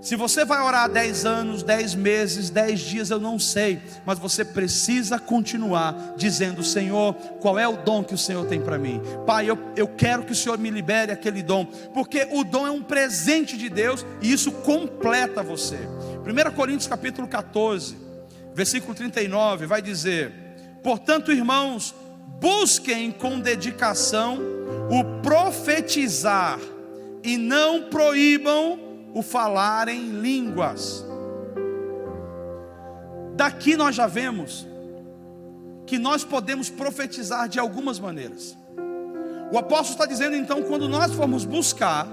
Se você vai orar 10 anos, 10 meses, 10 dias, eu não sei, mas você precisa continuar dizendo, Senhor, qual é o dom que o Senhor tem para mim? Pai, eu quero que o Senhor me libere aquele dom, porque o dom é um presente de Deus, e isso completa você. 1 Coríntios capítulo 14, versículo 39, vai dizer, portanto, irmãos, busquem com dedicação o profetizar, e não proíbam o falar em línguas. Daqui nós já vemos que nós podemos profetizar de algumas maneiras. O apóstolo está dizendo então, quando nós formos buscar,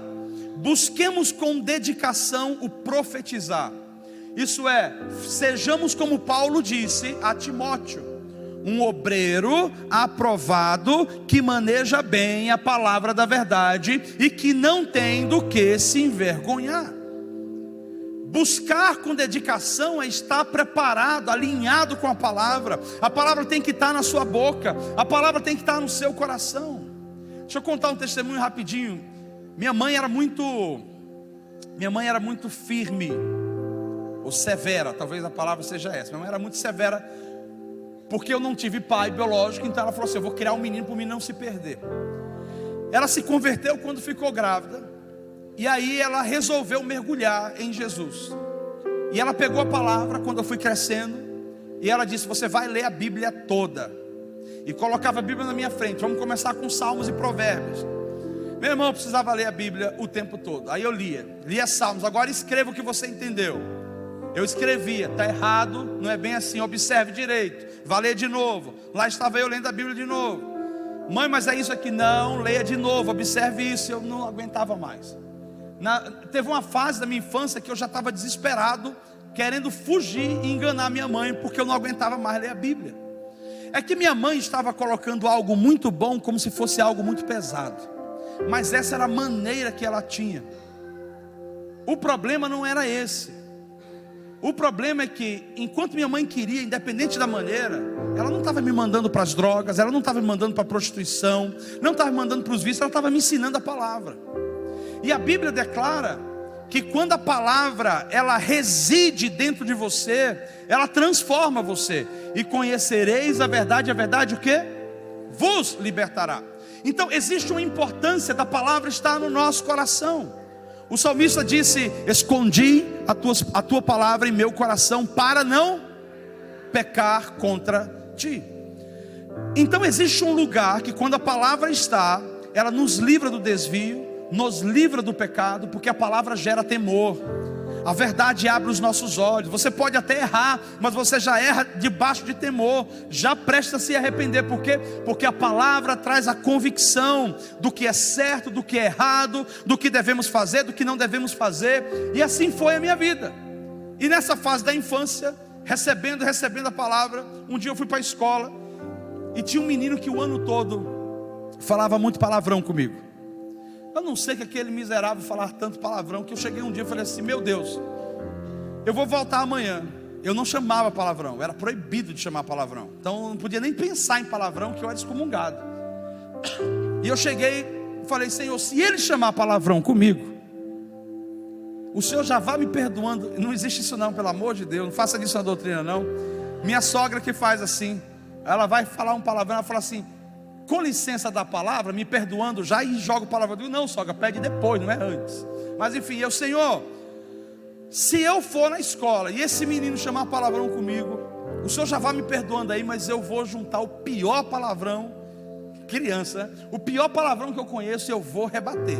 busquemos com dedicação o profetizar. Isso é, sejamos como Paulo disse a Timóteo, um obreiro aprovado, que maneja bem a palavra da verdade e que não tem do que se envergonhar. Buscar com dedicação é estar preparado, alinhado com a palavra tem que estar na sua boca, a palavra tem que estar no seu coração. Deixa eu contar um testemunho rapidinho. Minha mãe era muito firme, ou severa, talvez a palavra seja essa. Minha mãe era muito severa, porque eu não tive pai biológico. Então ela falou assim: eu vou criar um menino para o menino não se perder. Ela se converteu quando ficou grávida, e aí ela resolveu mergulhar em Jesus. E ela pegou a palavra quando eu fui crescendo, e ela disse: você vai ler a Bíblia toda. E colocava a Bíblia na minha frente. Vamos começar com Salmos e Provérbios. Meu irmão, eu precisava ler a Bíblia o tempo todo. Aí eu lia Salmos. Agora escreva o que você entendeu. Eu escrevia: está errado, não é bem assim, observe direito, vá ler de novo. Lá estava eu lendo a Bíblia de novo. Mãe, mas é isso aqui. Não, leia de novo, observe isso. Eu não aguentava mais. Teve uma fase da minha infância que eu já estava desesperado, querendo fugir e enganar minha mãe, porque eu não aguentava mais ler a Bíblia. É que minha mãe estava colocando algo muito bom como se fosse algo muito pesado, mas essa era a maneira que ela tinha. O problema não era esse. O problema é que, enquanto minha mãe queria, independente da maneira, ela não estava me mandando para as drogas, ela não estava me mandando para a prostituição, não estava me mandando para os vícios, ela estava me ensinando a palavra. E a Bíblia declara que quando a palavra ela reside dentro de você, ela transforma você. E conhecereis a verdade o quê? Vos libertará. Então existe uma importância da palavra estar no nosso coração. O salmista disse: escondi a tua palavra em meu coração para não pecar contra ti. Então existe um lugar que quando a palavra está, ela nos livra do desvio, nos livra do pecado, porque a palavra gera temor. A verdade abre os nossos olhos. Você pode até errar, mas você já erra debaixo de temor, já presta a se arrepender. Por quê? Porque a palavra traz a convicção do que é certo, do que é errado, do que devemos fazer, do que não devemos fazer. E assim foi a minha vida. E nessa fase da infância, recebendo a palavra, um dia eu fui para a escola e tinha um menino que o ano todo falava muito palavrão comigo. Eu não sei que aquele miserável falar tanto palavrão, que eu cheguei um dia e falei assim: meu Deus, eu vou voltar amanhã. Eu não chamava palavrão, era proibido de chamar palavrão. Então eu não podia nem pensar em palavrão, que eu era excomungado. E eu cheguei e falei: Senhor, se ele chamar palavrão comigo, o Senhor já vai me perdoando. Não existe isso não, pelo amor de Deus, não faça disso uma doutrina não. Minha sogra que faz assim, ela vai falar um palavrão, ela fala assim: com licença da palavra, me perdoando já, e joga o palavrão. Eu digo: não, sogra, pede depois, não é antes. Mas enfim, eu: Senhor, se eu for na escola e esse menino chamar palavrão comigo, o Senhor já vai me perdoando aí, mas eu vou juntar o pior palavrão, criança, o pior palavrão que eu conheço, eu vou rebater.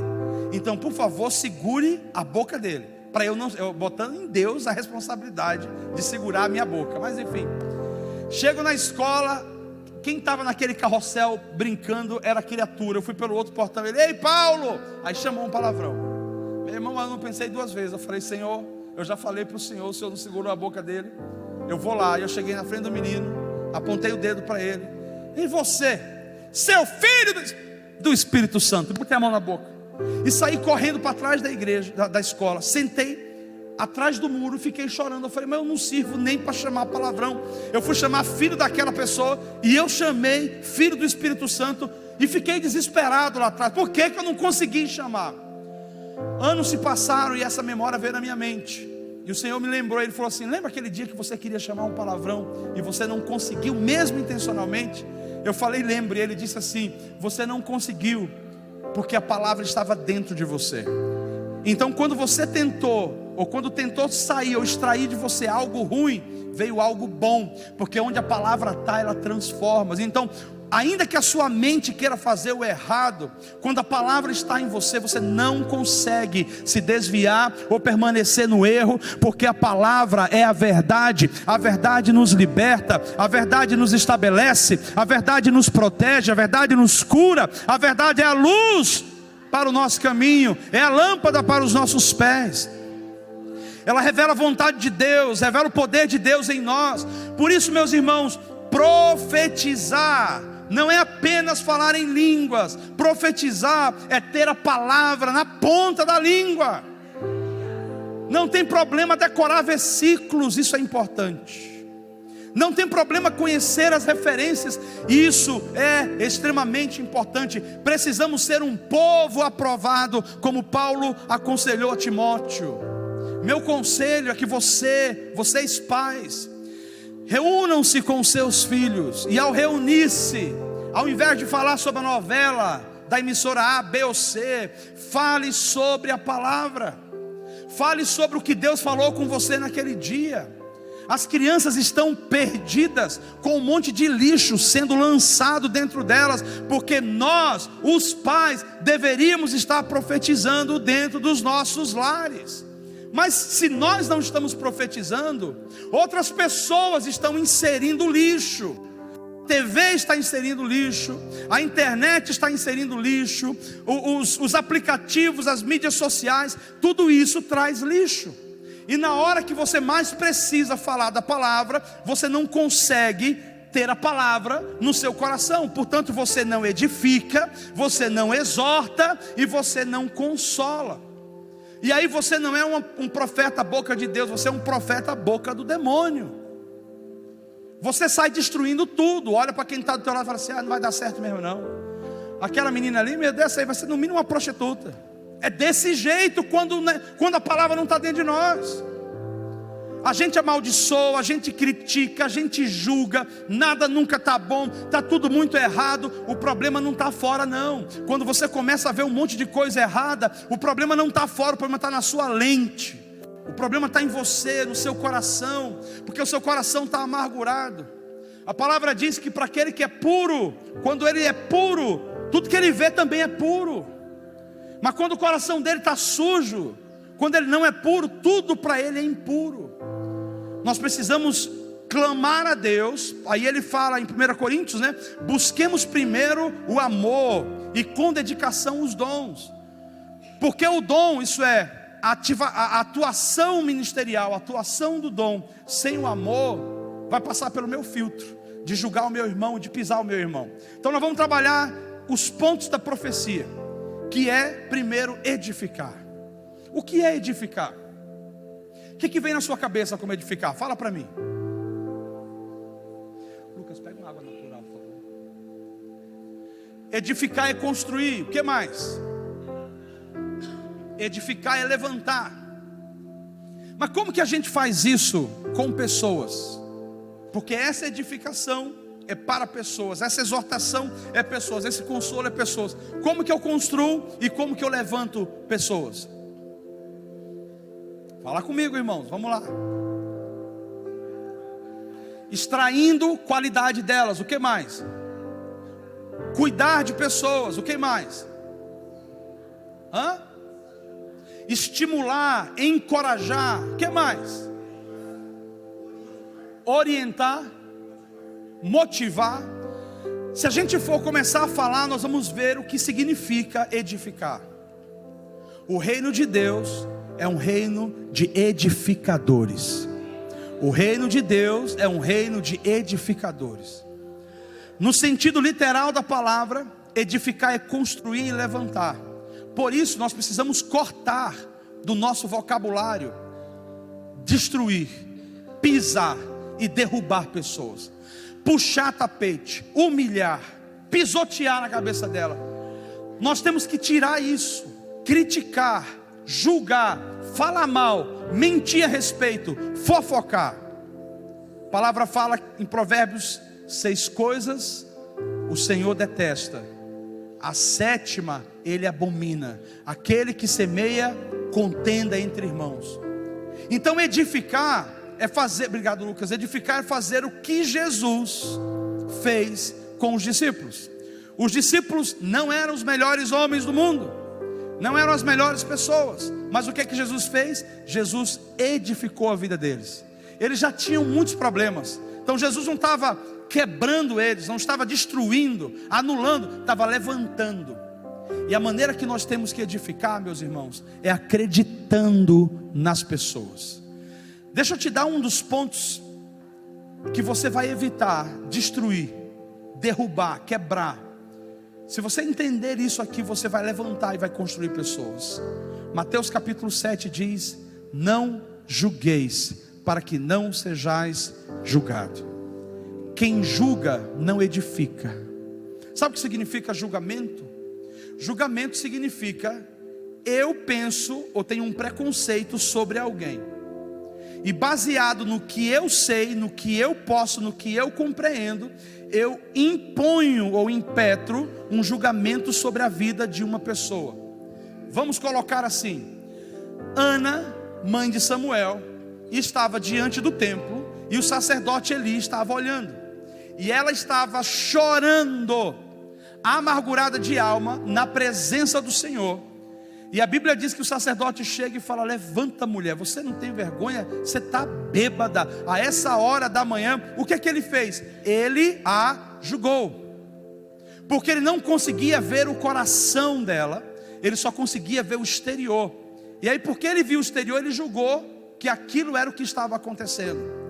Então, por favor, segure a boca dele, para eu não, eu botando em Deus a responsabilidade de segurar a minha boca. Mas enfim, chego na escola. Quem estava naquele carrossel brincando era a criatura. Eu fui pelo outro portão, ele: ei, Paulo! Aí chamou um palavrão. Meu irmão, eu não pensei duas vezes. Eu falei: Senhor, eu já falei para o Senhor não segurou a boca dele, eu vou lá. E eu cheguei na frente do menino, apontei o dedo para ele: e você, seu filho do Espírito Santo? Botei a mão na boca e saí correndo para trás da igreja, da escola. Sentei atrás do muro e fiquei chorando. Eu falei: mas eu não sirvo nem para chamar palavrão. Eu fui chamar filho daquela pessoa, e eu chamei filho do Espírito Santo, e fiquei desesperado lá atrás. Por que eu não consegui chamar? Anos se passaram e essa memória veio na minha mente, e o Senhor me lembrou. Ele falou assim: lembra aquele dia que você queria chamar um palavrão e você não conseguiu, mesmo intencionalmente? Eu falei: lembro. E ele disse assim: você não conseguiu porque a palavra estava dentro de você. Então quando você tentou, ou quando tentou sair ou extrair de você algo ruim, veio algo bom, porque onde a palavra está, ela transforma. Então, ainda que a sua mente queira fazer o errado, quando a palavra está em você, você não consegue se desviar ou permanecer no erro, porque a palavra é a verdade nos liberta, a verdade nos estabelece, a verdade nos protege, a verdade nos cura, a verdade é a luz para o nosso caminho, é a lâmpada para os nossos pés. Ela revela a vontade de Deus, revela o poder de Deus em nós. Por isso, meus irmãos, profetizar não é apenas falar em línguas. Profetizar é ter a palavra na ponta da língua. Não tem problema decorar versículos, isso é importante. Não tem problema conhecer as referências, isso é extremamente importante. Precisamos ser um povo aprovado, como Paulo aconselhou a Timóteo. Meu conselho é que vocês pais, reúnam-se com seus filhos, e ao reunir-se, ao invés de falar sobre a novela da emissora A, B ou C, fale sobre a palavra, fale sobre o que Deus falou com você naquele dia. As crianças estão perdidas, com um monte de lixo sendo lançado dentro delas, porque nós, os pais, deveríamos estar profetizando dentro dos nossos lares. Mas se nós não estamos profetizando, outras pessoas estão inserindo lixo. A TV está inserindo lixo, a internet está inserindo lixo, os aplicativos, as mídias sociais, tudo isso traz lixo. E na hora que você mais precisa falar da palavra, você não consegue ter a palavra no seu coração. Portanto, você não edifica, você não exorta e você não consola. E aí você não é um profeta boca de Deus, você é um profeta boca do demônio. Você sai destruindo tudo. Olha para quem está do teu lado e fala assim: não vai dar certo mesmo não. Aquela menina ali, meu Deus, essa aí vai ser no mínimo uma prostituta. É desse jeito quando a palavra não está dentro de nós. A gente amaldiçoa, a gente critica, a gente julga, nada nunca está bom, está tudo muito errado. O problema não está fora não. Quando você começa a ver um monte de coisa errada, o problema não está fora, o problema está na sua lente. O problema está em você, no seu coração, porque o seu coração está amargurado. A palavra diz que para aquele que é puro, quando ele é puro, tudo que ele vê também é puro. Mas quando o coração dele está sujo, quando ele não é puro, tudo para ele é impuro. Nós precisamos clamar a Deus. Aí ele fala em 1 Coríntios, né? Busquemos primeiro o amor e com dedicação os dons. Porque o dom, isso é a atuação ministerial, a atuação do dom, sem o amor, vai passar pelo meu filtro de julgar o meu irmão, de pisar o meu irmão. Então nós vamos trabalhar os pontos da profecia, que é primeiro edificar. O que é edificar? O que vem na sua cabeça como edificar? Fala para mim. Lucas, pega uma água natural, por favor. Edificar é construir. O que mais? Edificar é levantar. Mas como que a gente faz isso com pessoas? Porque essa edificação é para pessoas, essa exortação é pessoas, esse consolo é pessoas. Como que eu construo e como que eu levanto pessoas? Fala comigo, irmãos, vamos lá. Extraindo qualidade delas, o que mais? Cuidar de pessoas, o que mais? Estimular, encorajar, o que mais? Orientar, motivar. Se a gente for começar a falar, nós vamos ver o que significa edificar. O reino de Deus é um reino de edificadores. O reino de Deus é um reino de edificadores. No sentido literal da palavra, edificar é construir e levantar. Por isso nós precisamos cortar do nosso vocabulário destruir, pisar e derrubar pessoas, puxar tapete, humilhar, pisotear na cabeça dela. Nós temos que tirar isso, criticar, julgar, falar mal, mentir a respeito, fofocar. A palavra fala em Provérbios: 6 coisas o Senhor detesta, a 7ª Ele abomina: aquele que semeia contenda entre irmãos. Então edificar é fazer, obrigado Lucas, edificar é fazer o que Jesus fez com os discípulos. Os discípulos não eram os melhores homens do mundo, não eram as melhores pessoas, mas o que é que Jesus fez? Jesus edificou a vida deles. Eles já tinham muitos problemas, então Jesus não estava quebrando eles, não estava destruindo, anulando, estava levantando. E a maneira que nós temos que edificar, meus irmãos, é acreditando nas pessoas. Deixa eu te dar um dos pontos que você vai evitar destruir, derrubar, quebrar. Se você entender isso aqui, você vai levantar e vai construir pessoas. Mateus capítulo 7 diz: não julgueis, para que não sejais julgados. quem julga não edifica. Sabe o que significa julgamento? Julgamento significa eu penso ou tenho um preconceito sobre alguém, e baseado no que eu sei, no que eu posso, no que eu compreendo, eu imponho ou impetro um julgamento sobre a vida de uma pessoa. Vamos colocar assim: Ana, mãe de Samuel, estava diante do templo e o sacerdote Eli estava olhando, e ela estava chorando, amargurada de alma, na presença do Senhor. E a Bíblia diz que o sacerdote chega e fala: levanta, mulher, você não tem vergonha? Você está bêbada a essa hora da manhã. O que é que ele fez? Ele a julgou, porque ele não conseguia ver o coração dela, ele só conseguia ver o exterior. E aí, porque ele viu o exterior, ele julgou que aquilo era o que estava acontecendo.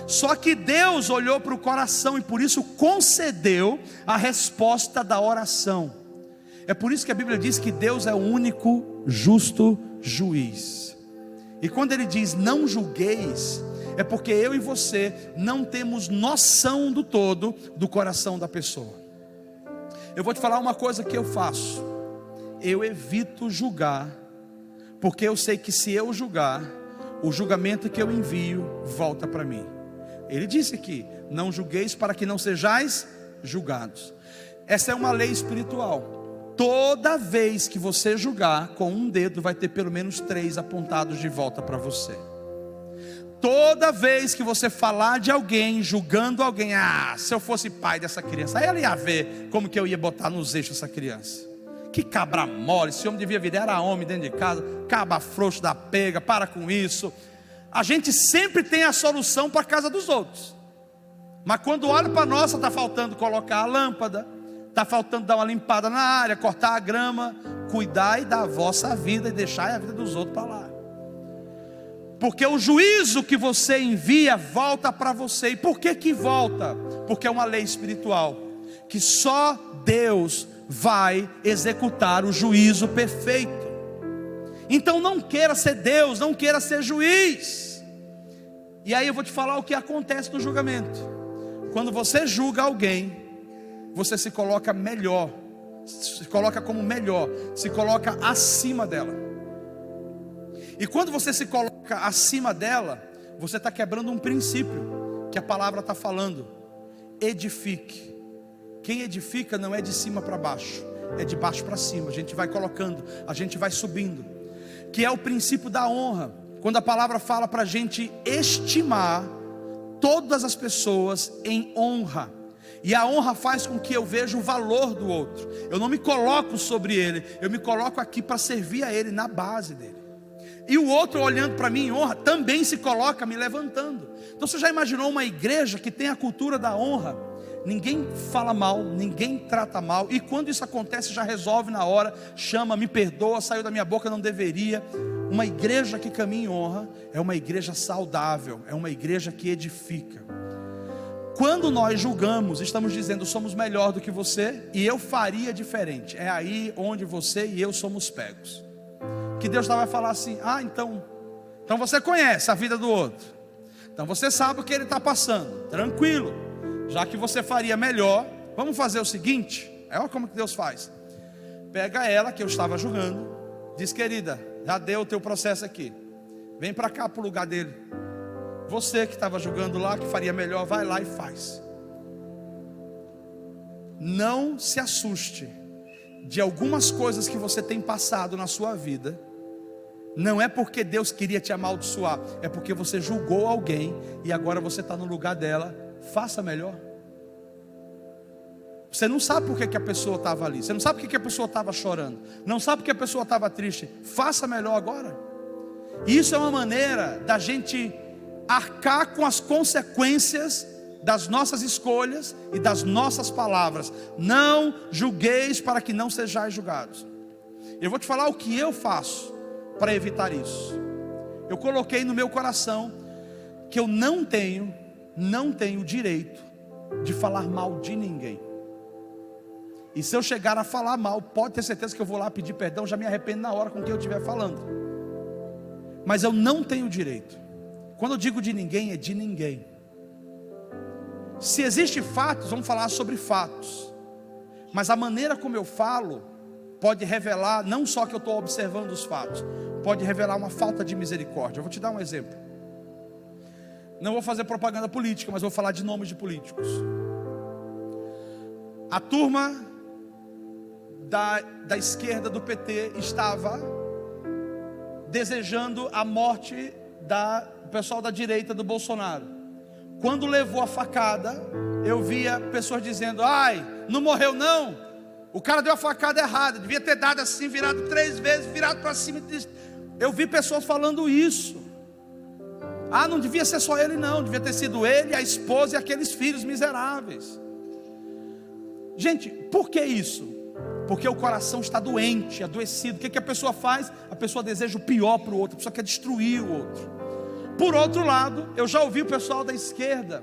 Só que Deus olhou para o coração e por isso concedeu a resposta da oração. É por isso que a Bíblia diz que Deus é o único justo juiz. E quando ele diz não julgueis, é porque eu e você não temos noção do todo do coração da pessoa. Eu vou te falar uma coisa que eu faço: eu evito julgar, porque eu sei que se eu julgar, o julgamento que eu envio volta para mim. Ele disse aqui: não julgueis para que não sejais julgados. Essa é uma lei espiritual. Toda vez que você julgar com um dedo, vai ter pelo menos 3 apontados de volta para você. Toda vez que você falar de alguém, julgando alguém: se eu fosse pai dessa criança, aí ela ia ver como que eu ia botar nos eixos essa criança. Que cabra mole, esse homem devia vir, era homem dentro de casa, cabra frouxo da pega, para com isso. A gente sempre tem a solução para a casa dos outros, mas quando olha para a nossa, está faltando colocar a lâmpada, está faltando dar uma limpada na área, cortar a grama. Cuidai da vossa vida e deixai a vida dos outros para lá, porque o juízo que você envia volta para você. E por que volta? Porque é uma lei espiritual, que só Deus vai executar o juízo perfeito. Então não queira ser Deus, não queira ser juiz. E aí eu vou te falar o que acontece no julgamento. Quando você julga alguém, você se coloca melhor, se coloca como melhor, se coloca acima dela. E quando você se coloca acima dela, você está quebrando um princípio que a palavra está falando: edifique. Quem edifica não é de cima para baixo, é de baixo para cima. A gente vai colocando, a gente vai subindo, que é o princípio da honra. Quando a palavra fala para a gente estimar todas as pessoas em honra. E a honra faz com que eu veja o valor do outro. Eu não me coloco sobre ele, eu me coloco aqui para servir a ele, na base dele. E o outro, olhando para mim em honra, também se coloca me levantando. Então você já imaginou uma igreja que tem a cultura da honra? Ninguém fala mal, ninguém trata mal, e quando isso acontece já resolve na hora, chama, me perdoa, saiu da minha boca, não deveria. Uma igreja que caminha em honra é uma igreja saudável, é uma igreja que edifica. Quando nós julgamos, estamos dizendo: somos melhor do que você e eu faria diferente. É aí onde você e eu somos pegos. Que Deus vai falar assim: então você conhece a vida do outro, então você sabe o que ele está passando, tranquilo, já que você faria melhor, vamos fazer o seguinte. Olha como que Deus faz: pega ela que eu estava julgando, diz: querida, já deu o teu processo aqui, vem para cá para o lugar dele. Você que estava julgando lá, que faria melhor, vai lá e faz. Não se assuste de algumas coisas que você tem passado na sua vida. Não é porque Deus queria te amaldiçoar, é porque você julgou alguém e agora você está no lugar dela. Faça melhor. Você não sabe por que a pessoa estava ali, você não sabe por que a pessoa estava chorando, não sabe por que a pessoa estava triste. Faça melhor agora. Isso é uma maneira da gente arcar com as consequências das nossas escolhas e das nossas palavras. Não julgueis para que não sejais julgados. Eu vou te falar o que eu faço para evitar isso. Eu coloquei no meu coração que eu não tenho direito de falar mal de ninguém. E se eu chegar a falar mal, pode ter certeza que eu vou lá pedir perdão, já me arrependo na hora com quem eu estiver falando. Mas eu não tenho direito. Quando eu digo de ninguém, é de ninguém. Se existem fatos, vamos falar sobre fatos. Mas a maneira como eu falo pode revelar não só que eu estou observando os fatos, pode revelar uma falta de misericórdia. Eu vou te dar um exemplo. Não vou fazer propaganda política, mas vou falar de nomes de políticos. A turma da esquerda do PT estava desejando a morte do pessoal da direita do Bolsonaro. Quando levou a facada, eu via pessoas dizendo: ai, não morreu não, o cara deu a facada errada, devia ter dado assim, virado 3 vezes, virado para cima. Eu vi pessoas falando isso. Ah, não devia ser só ele não, devia ter sido ele, a esposa e aqueles filhos miseráveis. Gente, por que isso? Porque o coração está doente, adoecido. O que a pessoa faz? A pessoa deseja o pior para o outro, a pessoa quer destruir o outro. Por outro lado, eu já ouvi o pessoal da esquerda: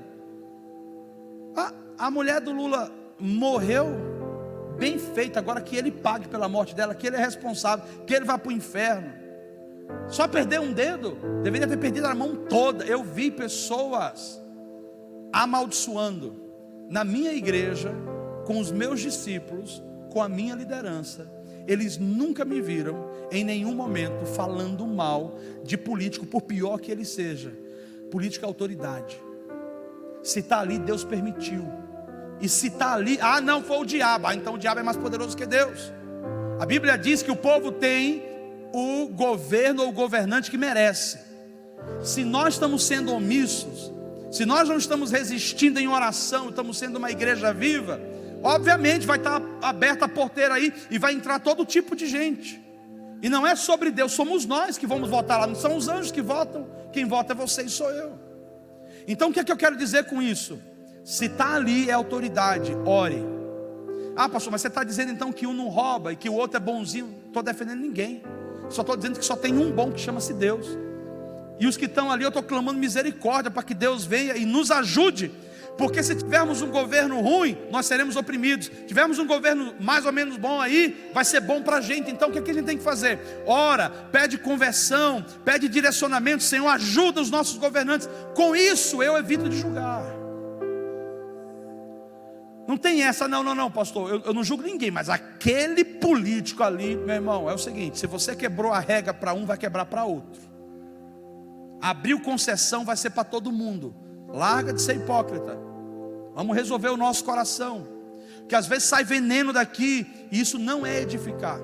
a mulher do Lula morreu, bem feito, agora que ele pague pela morte dela, que ele é responsável, que ele vai para o inferno. Só perdeu um dedo, deveria ter perdido a mão toda. Eu vi pessoas amaldiçoando na minha igreja, com os meus discípulos, com a minha liderança. Eles nunca me viram em nenhum momento falando mal de político, por pior que ele seja. Político é autoridade. Se está ali, Deus permitiu. E se está ali, não, foi o diabo. Então o diabo é mais poderoso que Deus. A Bíblia diz que o povo tem o governo ou o governante que merece. Se nós estamos sendo omissos, se nós não estamos resistindo em oração, estamos sendo uma igreja viva, obviamente vai estar aberta a porteira aí e vai entrar todo tipo de gente. E não é sobre Deus, somos nós que vamos votar lá, não são os anjos que votam. Quem vota é você e sou eu. Então o que é que eu quero dizer com isso? Se está ali é autoridade, ore. Ah, pastor, mas você está dizendo então que um não rouba e que o outro é bonzinho? Não estou defendendo ninguém, só estou dizendo que só tem um bom, que chama-se Deus. E os que estão ali, eu estou clamando misericórdia para que Deus venha e nos ajude. Porque se tivermos um governo ruim, nós seremos oprimidos. Se tivermos um governo mais ou menos bom aí, vai ser bom para a gente. Então o que a gente tem que fazer? Ora, pede conversão, pede direcionamento. Senhor, ajuda os nossos governantes. Com isso eu evito de julgar. Não tem essa, não, pastor, eu não julgo ninguém, mas aquele político ali, meu irmão, é o seguinte: se você quebrou a regra para um, vai quebrar para outro. Abriu concessão vai ser para todo mundo. Larga de ser hipócrita. Vamos resolver o nosso coração, que às vezes sai veneno daqui, e isso não é edificar.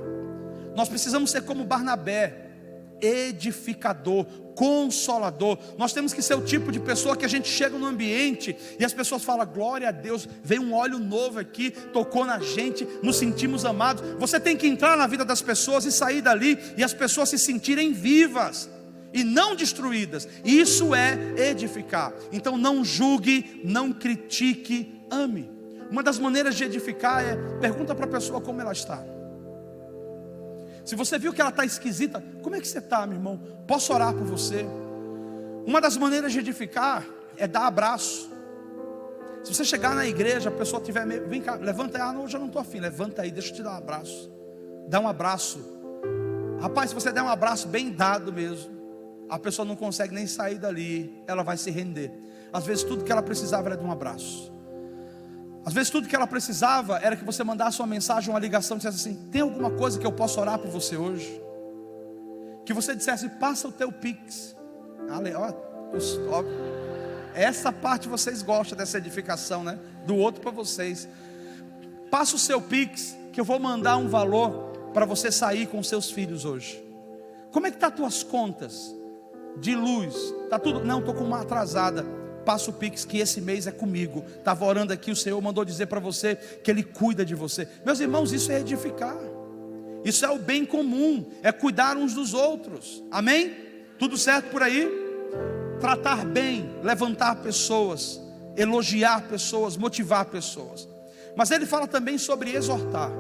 Nós precisamos ser como Barnabé, edificador, consolador. Nós temos que ser o tipo de pessoa que a gente chega no ambiente e as pessoas falam: glória a Deus, veio um óleo novo aqui, tocou na gente, nos sentimos amados. Você tem que entrar na vida das pessoas e sair dali e as pessoas se sentirem vivas e não destruídas. Isso é edificar. Então não julgue, não critique, ame. Uma das maneiras de edificar é: pergunta para a pessoa como ela está. Se você viu que ela está esquisita, como é que você está, meu irmão? Posso orar por você? Uma das maneiras de edificar é dar abraço. Se você chegar na igreja, a pessoa tiver meio, vem cá, levanta aí, hoje eu não estou afim, levanta aí, deixa eu te dar um abraço. Dá um abraço. Rapaz, se você der um abraço bem dado mesmo, a pessoa não consegue nem sair dali, ela vai se render. Às vezes tudo que ela precisava era de um abraço. Às vezes tudo que ela precisava era que você mandasse uma mensagem, uma ligação, dissesse assim: tem alguma coisa que eu possa orar por você hoje? Que você dissesse: passa o teu Pix. Essa parte vocês gostam dessa edificação, né? Do outro para vocês. Passa o seu Pix, que eu vou mandar um valor para você sair com seus filhos hoje. Como é que estão as tuas contas de luz? Está tudo? Não, estou com uma atrasada. Passa o Pix, que esse mês é comigo. Estava orando aqui, o Senhor mandou dizer para você que Ele cuida de você. Meus irmãos, isso é edificar. Isso é o bem comum, é cuidar uns dos outros. Amém? Tudo certo por aí? Tratar bem, levantar pessoas, elogiar pessoas, motivar pessoas. Mas ele fala também sobre exortar.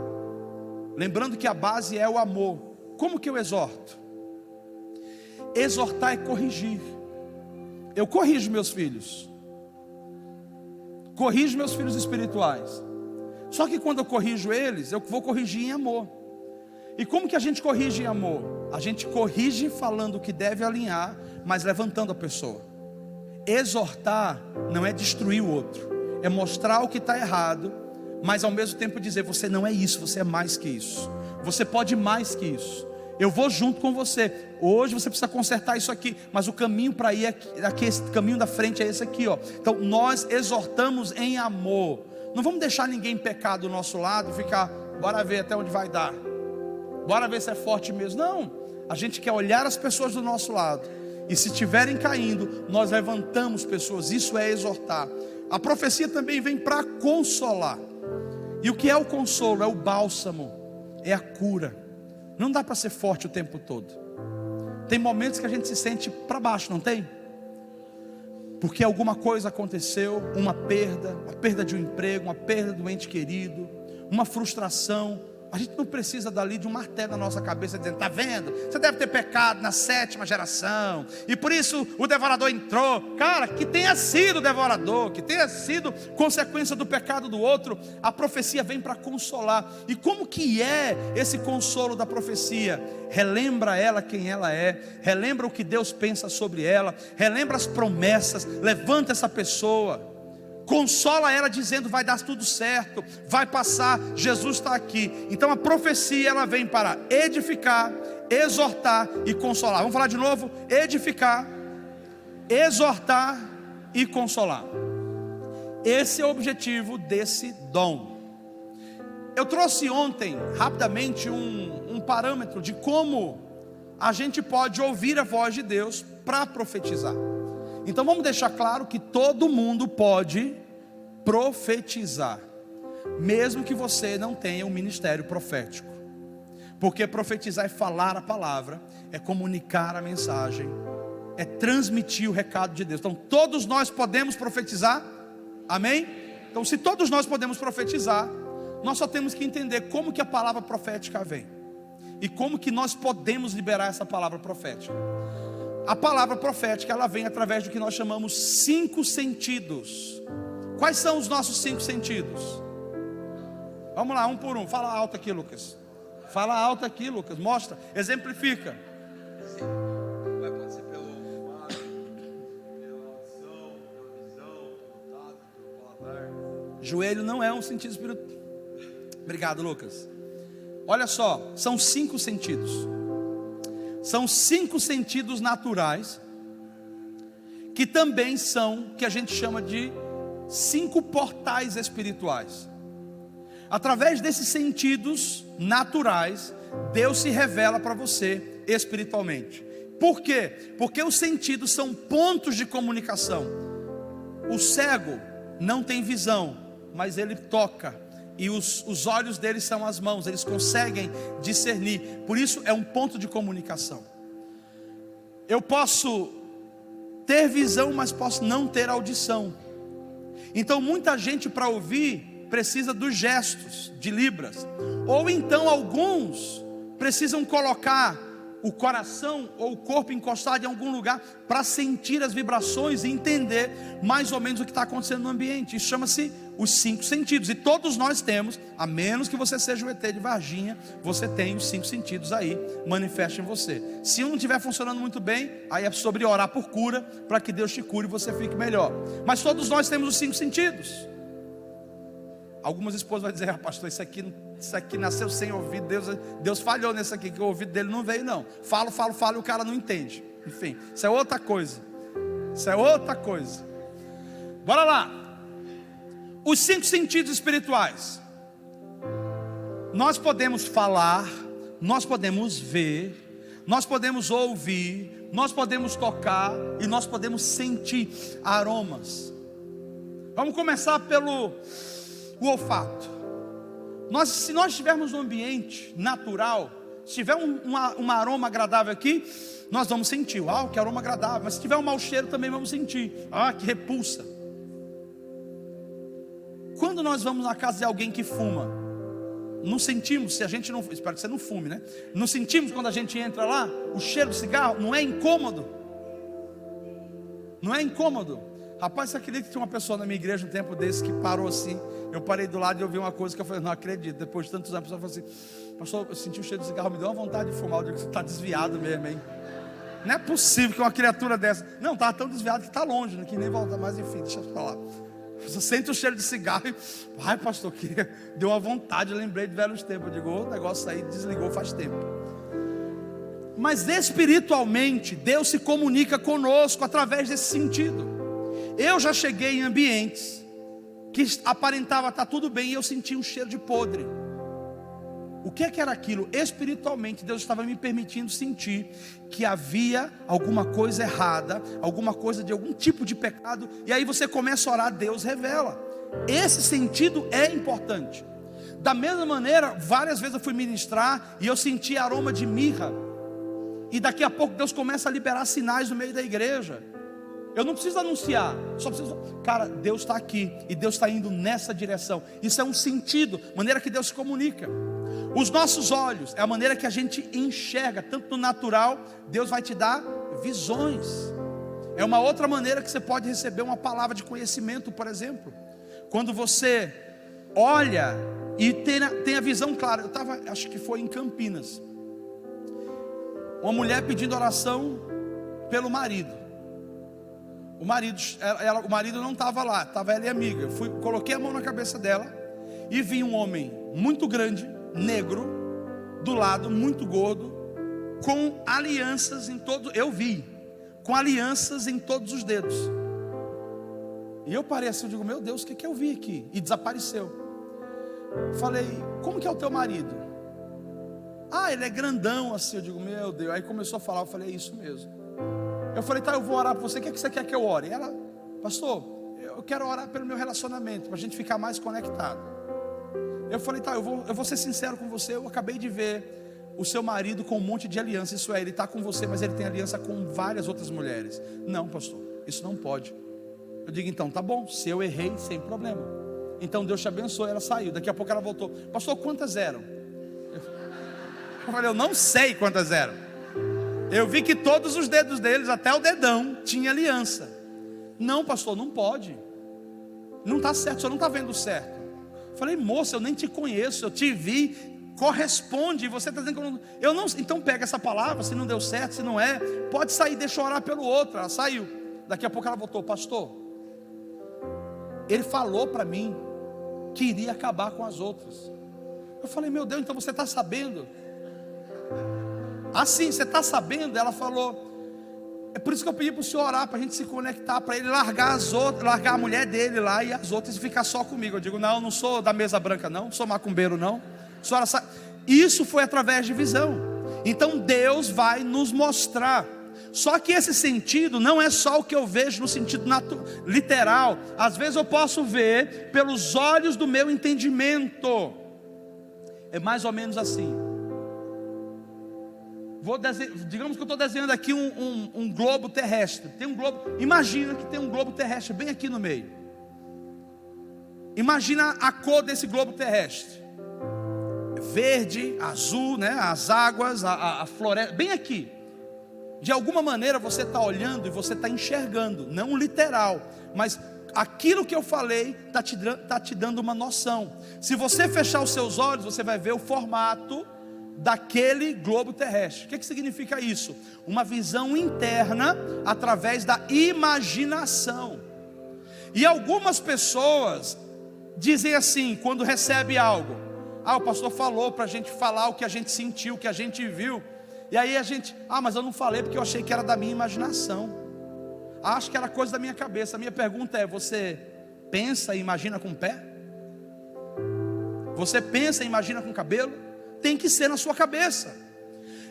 Lembrando que a base é o amor. Como que eu exorto? Exortar é corrigir. Eu corrijo meus filhos, corrijo meus filhos espirituais. Só que quando eu corrijo eles, eu vou corrigir em amor. E como que a gente corrige em amor? A gente corrige falando o que deve alinhar, mas levantando a pessoa. Exortar não é destruir o outro. é mostrar o que está errado, mas ao mesmo tempo dizer: você não é isso, você é mais que isso, você pode mais que isso, eu vou junto com você. Hoje você precisa consertar isso aqui, mas o caminho para ir aqui, esse caminho da frente é esse aqui, ó. Então nós exortamos em amor. Não vamos deixar ninguém pecar do nosso lado e ficar, bora ver até onde vai dar, bora ver se é forte mesmo. Não, a gente quer olhar as pessoas do nosso lado, e se estiverem caindo, nós levantamos pessoas. Isso é exortar. A profecia também vem para consolar. E o que é o consolo? É o bálsamo, é a cura. Não dá para ser forte o tempo todo. Tem momentos que a gente se sente para baixo, não tem? Porque alguma coisa aconteceu, uma perda de um emprego, uma perda de um ente querido, uma frustração. A gente não precisa dali de um martelo na nossa cabeça dizendo: está vendo? Você deve ter pecado na 7ª geração, e por isso o devorador entrou. Cara, que tenha sido devorador, que tenha sido consequência do pecado do outro. A profecia vem para consolar. E como que é esse consolo da profecia? Relembra ela quem ela é, relembra o que Deus pensa sobre ela, relembra as promessas, levanta essa pessoa, consola ela dizendo: vai dar tudo certo, vai passar, Jesus está aqui. Então a profecia, ela vem para edificar, exortar e consolar. Vamos falar de novo: edificar, exortar e consolar. Esse é o objetivo desse dom. Eu trouxe ontem, rapidamente, um parâmetro de como a gente pode ouvir a voz de Deus para profetizar. Então vamos deixar claro que todo mundo pode profetizar, mesmo que você não tenha um ministério profético. Porque profetizar é falar a palavra, é comunicar a mensagem, é transmitir o recado de Deus. Então todos nós podemos profetizar, amém? Então se todos nós podemos profetizar, nós só temos que entender como que a palavra profética vem, e como que nós podemos liberar essa palavra profética. A palavra profética, ela vem através do que nós chamamos 5 sentidos. Quais são os nossos 5 sentidos? Vamos lá, um por um. Fala alto aqui, Lucas. Fala alto aqui, Lucas. Mostra, exemplifica. Vai acontecer pelo olfato, pela audição, pela visão, pelo tato, pelo paladar. Joelho não é um sentido espiritual. Obrigado, Lucas. Olha só, são 5 sentidos. São 5 sentidos naturais, que também são, que a gente chama de 5 portais espirituais. Através desses sentidos naturais, Deus se revela para você espiritualmente. Por quê? Porque os sentidos são pontos de comunicação. O cego não tem visão, mas ele toca. E os olhos deles são as mãos, eles conseguem discernir. Por isso é um ponto de comunicação. Eu posso ter visão, mas posso não ter audição. Então muita gente, para ouvir, precisa dos gestos, de libras. Ou então alguns precisam colocar o coração ou o corpo encostado em algum lugar para sentir as vibrações e entender mais ou menos o que está acontecendo no ambiente. Isso chama-se os 5 sentidos. E todos nós temos, a menos que você seja o ET de Varginha, você tem os 5 sentidos aí, manifesta em você. Se um não estiver funcionando muito bem, aí é sobre orar por cura, para que Deus te cure e você fique melhor. Mas todos nós temos os 5 sentidos. Algumas esposas vão dizer: pastor, isso aqui nasceu sem ouvido, Deus falhou nesse aqui, que o ouvido dele não veio não. Falo e o cara não entende. Enfim, isso é outra coisa. Isso é outra coisa. Bora lá. Os 5 sentidos espirituais. Nós podemos falar, nós podemos ver, nós podemos ouvir, nós podemos tocar e nós podemos sentir aromas. Vamos começar pelo olfato. Se nós estivermos num ambiente natural, se tiver um aroma agradável aqui, nós vamos sentir: que aroma agradável. Mas se tiver um mau cheiro, também vamos sentir: que repulsa. Quando nós vamos na casa de alguém que fuma, não sentimos, se a gente não, espero que você não fume, né? Não sentimos quando a gente entra lá, o cheiro do cigarro? Não é incômodo? Não é incômodo? Rapaz, você acredita que tinha uma pessoa na minha igreja um tempo desse que parou assim? Eu parei do lado e ouvi uma coisa que eu falei: não acredito. Depois de tantos anos, a pessoa falou assim: pastor, eu senti o cheiro do cigarro, me deu uma vontade de fumar. Eu digo: você está desviado mesmo, hein? Não é possível que uma criatura dessa... Não, estava tão desviado que está longe, que nem volta. Mas enfim, deixa eu falar. Você sente o cheiro de cigarro e, ai pastor, que deu uma vontade, eu lembrei de velhos tempos. Eu digo, o negócio aí desligou faz tempo. Mas espiritualmente, Deus se comunica conosco através desse sentido. Eu já cheguei em ambientes que aparentava estar tudo bem e eu senti um cheiro de podre. O que era aquilo? Espiritualmente, Deus estava me permitindo sentir que havia alguma coisa errada, alguma coisa de algum tipo de pecado. E aí você começa a orar, Deus revela. Esse sentido é importante. Da mesma maneira, várias vezes eu fui ministrar e eu senti aroma de mirra. E daqui a pouco Deus começa a liberar sinais no meio da igreja. Eu não preciso anunciar, só preciso... Cara, Deus está aqui e Deus está indo nessa direção. Isso é um sentido, maneira que Deus se comunica. Os nossos olhos é a maneira que a gente enxerga, tanto no natural, Deus vai te dar visões. É uma outra maneira que você pode receber uma palavra de conhecimento, por exemplo. Quando você olha e tem a visão clara. Eu estava, acho que foi em Campinas. Uma mulher pedindo oração pelo marido. O marido não estava lá, estava ela e a amiga. Coloquei a mão na cabeça dela e vi um homem muito grande, negro, do lado, muito gordo, com alianças em todos. Eu vi, com alianças em todos os dedos. E eu parei assim, eu digo, meu Deus, o que eu vi aqui? E desapareceu. Falei, como que é o teu marido? Ah, ele é grandão assim. Eu digo, meu Deus. Aí começou a falar, eu falei, é isso mesmo. Eu falei, tá, eu vou orar por você. O que você quer que eu ore? E ela, pastor, eu quero orar pelo meu relacionamento, para a gente ficar mais conectado. Eu falei, tá, eu vou ser sincero com você. Eu acabei de ver o seu marido com um monte de aliança. Isso é, ele está com você, mas ele tem aliança com várias outras mulheres. Não, pastor, isso não pode. Eu digo, então, tá bom, se eu errei, sem problema. Então Deus te abençoe. Ela saiu, daqui a pouco ela voltou. Pastor, quantas eram? Eu falei, eu não sei quantas eram. Eu vi que todos os dedos deles, até o dedão, tinha aliança. Não, pastor, não pode. Não está certo, o senhor não está vendo certo. Eu falei, moça, eu nem te conheço, eu te vi, corresponde. E você está dizendo que eu não. Então pega essa palavra, se não deu certo, se não é, pode sair, deixa eu orar pelo outro. Ela saiu. Daqui a pouco ela voltou, pastor. Ele falou para mim que iria acabar com as outras. Eu falei, meu Deus, então você está sabendo? Assim, você está sabendo? Ela falou, é por isso que eu pedi para o senhor orar, para a gente se conectar, para ele largar as outras, largar a mulher dele lá e as outras e ficar só comigo. Eu digo, não, eu não sou da mesa branca não sou macumbeiro não. Senhora, isso foi através de visão. Então Deus vai nos mostrar. Só que esse sentido não é só o que eu vejo no sentido literal. Às vezes eu posso ver pelos olhos do meu entendimento. É mais ou menos assim. Digamos que eu estou desenhando aqui um globo terrestre. Tem um globo. Imagina que tem um globo terrestre bem aqui no meio. Imagina a cor desse globo terrestre. Verde, azul, né? As águas, a floresta, bem aqui. De alguma maneira você está olhando e você está enxergando, não literal, mas aquilo que eu falei está te dando uma noção. Se você fechar os seus olhos, você vai ver o formato daquele globo terrestre. O que significa isso? Uma visão interna através da imaginação. E algumas pessoas dizem assim, quando recebe algo: ah, o pastor falou para a gente falar o que a gente sentiu, o que a gente viu. E aí a gente, mas eu não falei porque eu achei que era da minha imaginação. Acho que era coisa da minha cabeça. A minha pergunta é: você pensa e imagina com o pé? Você pensa e imagina com o cabelo? Tem que ser na sua cabeça.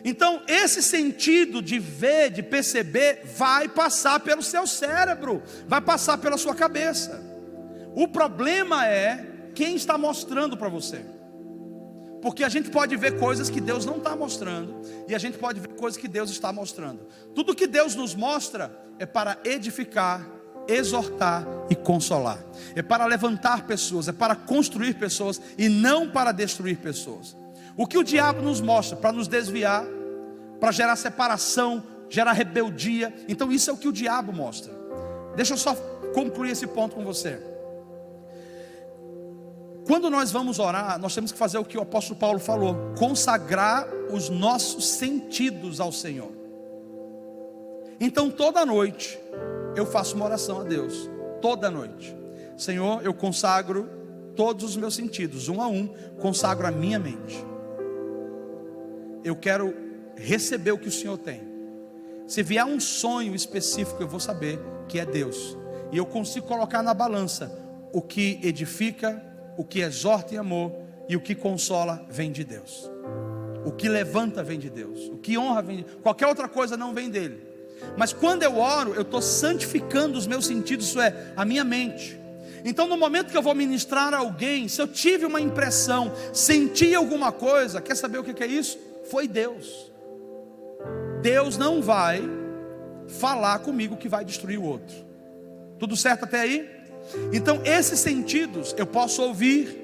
Então esse sentido de ver, de perceber, vai passar pelo seu cérebro, vai passar pela sua cabeça. O problema é quem está mostrando para você. Porque a gente pode ver coisas que Deus não está mostrando, e a gente pode ver coisas que Deus está mostrando. Tudo que Deus nos mostra é para edificar, exortar e consolar. É para levantar pessoas, é para construir pessoas e não para destruir pessoas. O que o diabo nos mostra? Para nos desviar, para gerar separação, gerar rebeldia. Então isso é o que o diabo mostra. Deixa eu só concluir esse ponto com você. Quando nós vamos orar, nós temos que fazer o que o apóstolo Paulo falou: consagrar os nossos sentidos ao Senhor. Então toda noite eu faço uma oração a Deus, toda noite. Senhor, eu consagro todos os meus sentidos, um a um, consagro a minha mente. Eu quero receber o que o Senhor tem. Se vier um sonho específico, eu vou saber que é Deus. E eu consigo colocar na balança o que edifica, o que exorta em amor e o que consola vem de Deus. O que levanta vem de Deus. O que honra vem de Deus. Qualquer outra coisa não vem dele. Mas quando eu oro, eu estou santificando os meus sentidos, isso é, a minha mente. Então no momento que eu vou ministrar a alguém, se eu tive uma impressão, senti alguma coisa, quer saber o que é isso? Foi Deus. Deus não vai falar comigo que vai destruir o outro. Tudo certo até aí? Então esses sentidos, eu posso ouvir,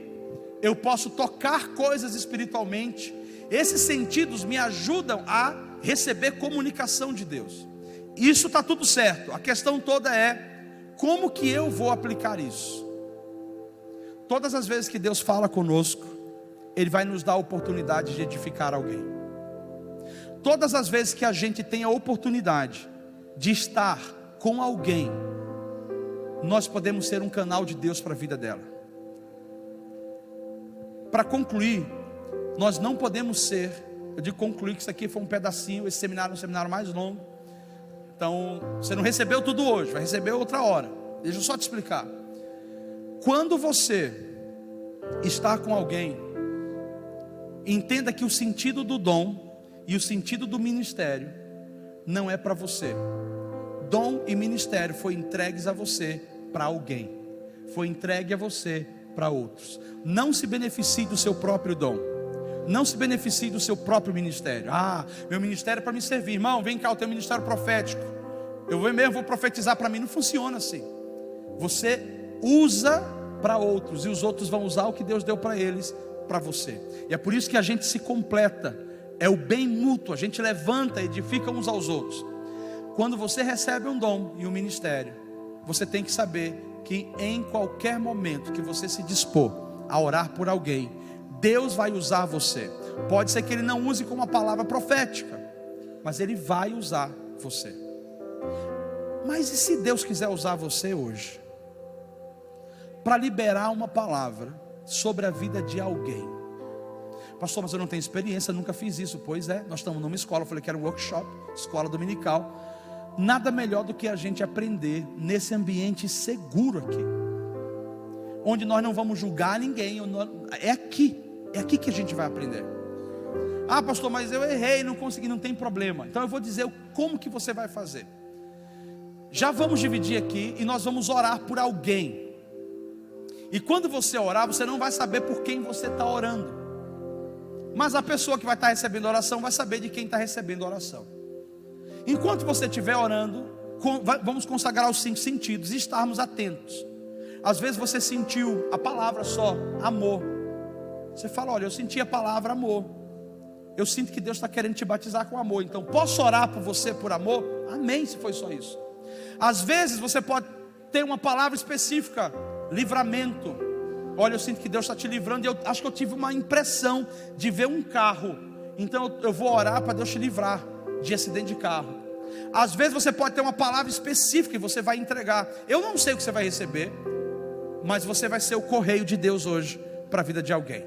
eu posso tocar coisas espiritualmente. Esses sentidos me ajudam a receber comunicação de Deus. Isso está tudo certo. A questão toda é como que eu vou aplicar isso. Todas as vezes que Deus fala conosco, Ele vai nos dar a oportunidade de edificar alguém. Todas as vezes que a gente tem a oportunidade de estar com alguém, nós podemos ser um canal de Deus para a vida dela. Para concluir, nós não podemos ser, eu digo concluir que isso aqui foi um pedacinho, esse seminário é um seminário mais longo. Então, você não recebeu tudo hoje, vai receber outra hora. Deixa eu só te explicar. Quando você está com alguém, entenda que o sentido do dom e o sentido do ministério não é para você. Dom e ministério foi entregues a você para alguém. Foi entregue a você para outros. Não se beneficie do seu próprio dom. Não se beneficie do seu próprio ministério. Ah, meu ministério é para me servir. Irmão, vem cá, eu tenho um ministério profético. Eu vou profetizar para mim. Não funciona assim. Você usa para outros e os outros vão usar o que Deus deu para eles, para você. E é por isso que a gente se completa. É o bem mútuo. A gente levanta, edifica uns aos outros. Quando você recebe um dom e um ministério, você tem que saber que em qualquer momento que você se dispor a orar por alguém, Deus vai usar você. Pode ser que Ele não use com uma palavra profética, mas Ele vai usar você. Mas e se Deus quiser usar você hoje para liberar uma palavra sobre a vida de alguém? Pastor, mas eu não tenho experiência, nunca fiz isso. Pois é, nós estamos numa escola, eu falei que era um workshop, escola dominical. Nada melhor do que a gente aprender nesse ambiente seguro aqui, onde nós não vamos julgar ninguém. É aqui que a gente vai aprender. Ah, pastor, mas eu errei, não consegui, não tem problema. Então eu vou dizer como que você vai fazer. Já vamos dividir aqui e nós vamos orar por alguém. E quando você orar, você não vai saber por quem você está orando, mas a pessoa que vai estar recebendo oração vai saber de quem está recebendo oração. Enquanto você estiver orando, vamos consagrar os 5 sentidos e estarmos atentos. Às vezes você sentiu a palavra só, amor. Você fala, olha, eu senti a palavra amor. Eu sinto que Deus está querendo te batizar com amor. Então, posso orar por você por amor? Amém, se foi só isso. Às vezes você pode ter uma palavra específica, livramento. Olha, eu sinto que Deus está te livrando. E eu acho que eu tive uma impressão de ver um carro. Então eu vou orar para Deus te livrar de acidente de carro. Às vezes você pode ter uma palavra específica e você vai entregar. Eu não sei o que você vai receber, mas você vai ser o correio de Deus hoje para a vida de alguém.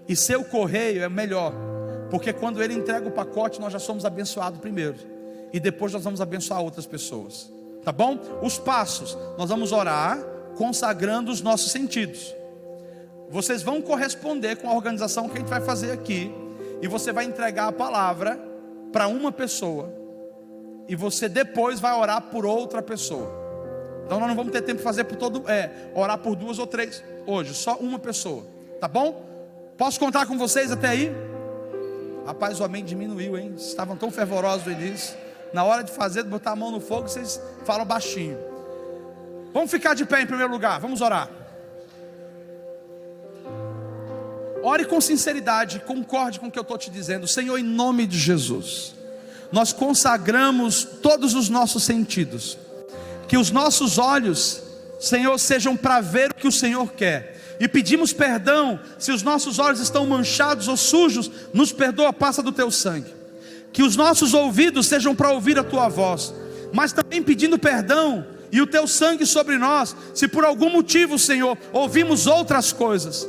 E ser o correio é melhor, porque quando Ele entrega o pacote, nós já somos abençoados primeiro, e depois nós vamos abençoar outras pessoas. Tá bom? Os passos, nós vamos orar consagrando os nossos sentidos. Vocês vão corresponder com a organização que a gente vai fazer aqui, e você vai entregar a palavra para uma pessoa, e você depois vai orar por outra pessoa. Então nós não vamos ter tempo de fazer orar por 2 ou 3 hoje, só uma pessoa, tá bom? Posso contar com vocês até aí? Rapaz, o amém diminuiu, hein? Vocês estavam tão fervorosos no início. Na hora de fazer, de botar a mão no fogo, vocês falam baixinho. Vamos ficar de pé em primeiro lugar, vamos orar. Ore com sinceridade, concorde com o que eu estou te dizendo. Senhor, em nome de Jesus, nós consagramos todos os nossos sentidos. Que os nossos olhos, Senhor, sejam para ver o que o Senhor quer. E pedimos perdão se os nossos olhos estão manchados ou sujos. Nos perdoa, passa do teu sangue. Que os nossos ouvidos sejam para ouvir a tua voz, mas também pedindo perdão e o teu sangue sobre nós, se por algum motivo, Senhor, ouvimos outras coisas.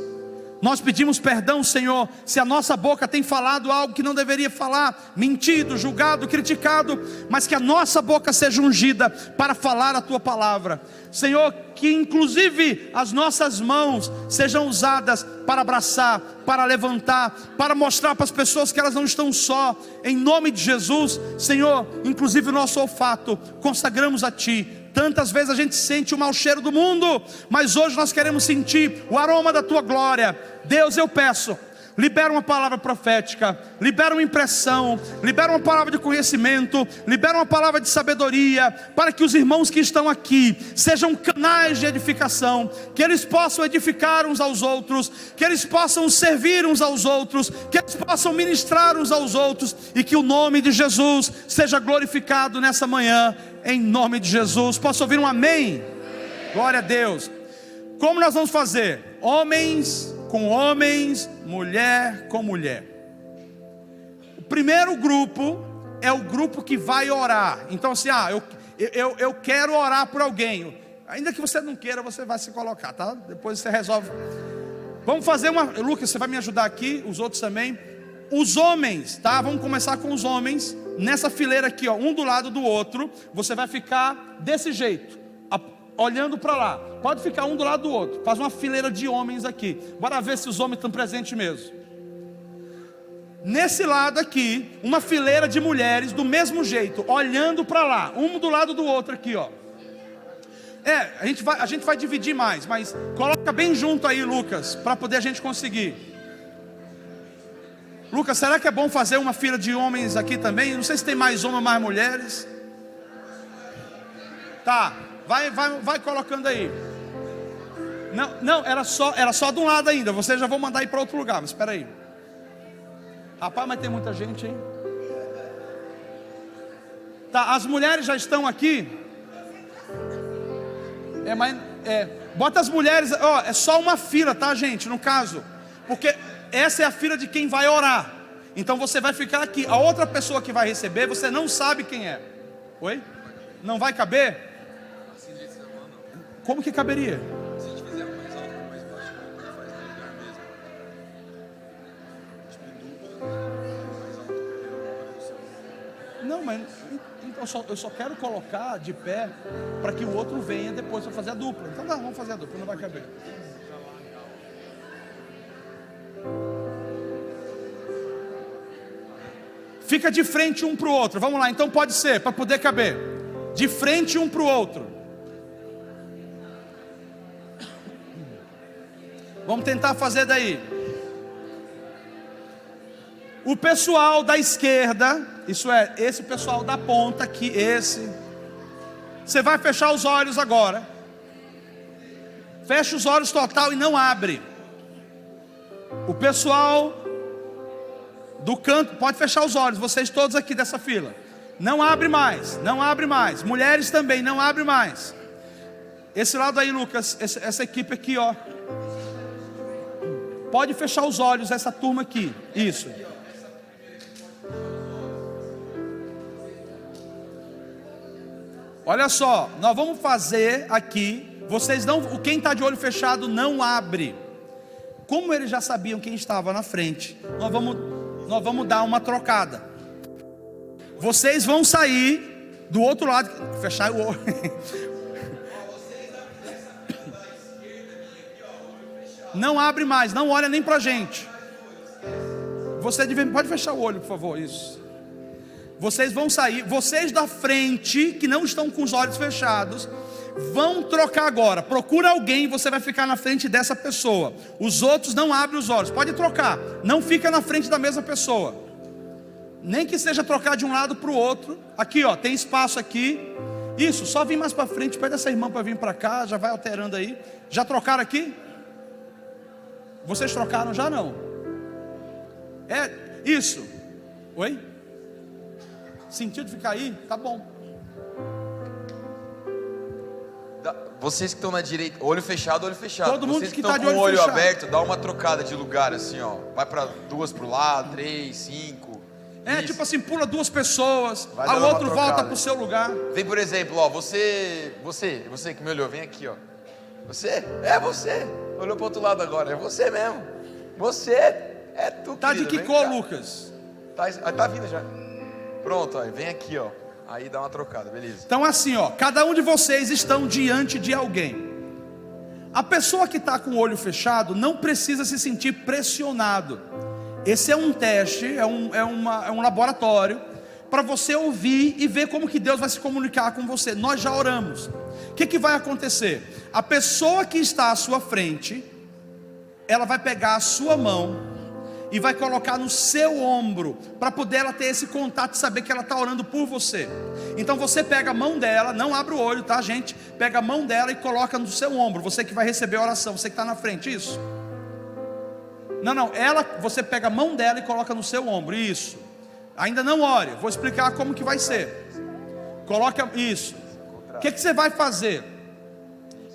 Nós pedimos perdão, Senhor, se a nossa boca tem falado algo que não deveria falar, mentido, julgado, criticado, mas que a nossa boca seja ungida para falar a Tua palavra. Senhor, que inclusive as nossas mãos sejam usadas para abraçar, para levantar, para mostrar para as pessoas que elas não estão só, em nome de Jesus. Senhor, inclusive o nosso olfato, consagramos a Ti. Tantas vezes a gente sente o mau cheiro do mundo, mas hoje nós queremos sentir o aroma da Tua glória. Deus, eu peço, libera uma palavra profética, libera uma impressão, libera uma palavra de conhecimento, libera uma palavra de sabedoria, para que os irmãos que estão aqui sejam canais de edificação, que eles possam edificar uns aos outros, que eles possam servir uns aos outros, que eles possam ministrar uns aos outros, e que o nome de Jesus seja glorificado nessa manhã, em nome de Jesus. Posso ouvir um amém? Glória a Deus. Como nós vamos fazer? Homens com homens, mulher com mulher. O primeiro grupo é o grupo que vai orar. Então assim, eu quero orar por alguém. Ainda que você não queira, você vai se colocar, tá? Depois você resolve. Vamos fazer uma... Lucas, você vai me ajudar aqui, os outros também. Os homens, tá? Vamos começar com os homens. Nessa fileira aqui, ó, um do lado do outro. Você vai ficar desse jeito, olhando para lá. Pode ficar um do lado do outro. Faz uma fileira de homens aqui. Bora ver se os homens estão presentes mesmo. Nesse lado aqui, uma fileira de mulheres do mesmo jeito, olhando para lá, um do lado do outro aqui, ó. A gente vai dividir mais, mas coloca bem junto aí, Lucas, para poder a gente conseguir. Lucas, será que é bom fazer uma fila de homens aqui também? Não sei se tem mais homens ou mais mulheres. Tá, vai colocando aí. Não, era só de um lado ainda. Vocês já vão mandar ir para outro lugar, mas espera aí. Rapaz, mas tem muita gente, hein? Tá, as mulheres já estão aqui. Bota as mulheres, ó, é só uma fila, tá, gente, no caso. Porque essa é a fila de quem vai orar. Então você vai ficar aqui. A outra pessoa que vai receber, você não sabe quem é. Oi? Não vai caber? Como que caberia? Se a gente fizer mais alto ou mais baixo, faz no lugar mesmo. Tipo, dupla, mais alto. Não, mas então eu só quero colocar de pé para que o outro venha depois para fazer a dupla. Então não, vamos fazer a dupla, não vai caber. Fica de frente um para o outro. Vamos lá, então pode ser, para poder caber. De frente um para o outro. Vamos tentar fazer daí. O pessoal da esquerda, isso é, esse pessoal da ponta aqui, esse. Você vai fechar os olhos agora. Fecha os olhos total e não abre. O pessoal do canto, pode fechar os olhos, vocês todos aqui dessa fila. Não abre mais, não abre mais. Mulheres também, não abre mais. Esse lado aí, Lucas, essa equipe aqui, ó. Pode fechar os olhos, essa turma aqui. Isso. Olha só, nós vamos fazer aqui. Vocês não, quem está de olho fechado não abre. Como eles já sabiam quem estava na frente, nós vamos dar uma trocada. Vocês vão sair do outro lado. Fechar o olho. Não abre mais, não olha nem pra gente. Pode fechar o olho, por favor, isso. Vocês vão sair, vocês da frente, que não estão com os olhos fechados, vão trocar agora. Procura alguém, você vai ficar na frente dessa pessoa. Os outros não abrem os olhos, pode trocar. Não fica na frente da mesma pessoa. Nem que seja trocar de um lado para o outro. Aqui, ó, tem espaço aqui. Isso, só vir mais para frente. Pede essa irmã para vir para cá, já vai alterando aí. Já trocaram aqui? Vocês trocaram já não? Isso. Oi? Sentido ficar aí? Tá bom. Vocês que estão na direita, olho fechado, olho fechado. Todo mundo vocês que estão tá de com olho o olho fechado. aberto, dá uma trocada de lugar assim, ó. Vai para 2 pro lado, 3, 5. É Isso. tipo assim, pula duas pessoas, Vai aí o dando uma outro volta trocada. pro seu lugar. Vem, por exemplo, ó, você que me olhou, vem aqui, ó. Você, é você. Olhou pro outro lado agora, é você mesmo. Você é tu, Tá de querida, que vem cor, cá. Lucas? Tá vindo já. Pronto, ó, vem aqui, ó. Aí dá uma trocada, beleza. Então assim, ó, cada um de vocês estão diante de alguém. A pessoa que está com o olho fechado não precisa se sentir pressionado. Esse é um teste, é um laboratório para você ouvir e ver como que Deus vai se comunicar com você. Nós já oramos. O que vai acontecer? A pessoa que está à sua frente, ela vai pegar a sua mão e vai colocar no seu ombro, para poder ela ter esse contato e saber que ela está orando por você. Então você pega a mão dela, não abre o olho, tá, gente? Pega a mão dela e coloca no seu ombro. Você que vai receber a oração, você que está na frente, isso? Não, você pega a mão dela e coloca no seu ombro, isso. Ainda não ore, vou explicar como que vai ser. Coloca isso. O que você vai fazer?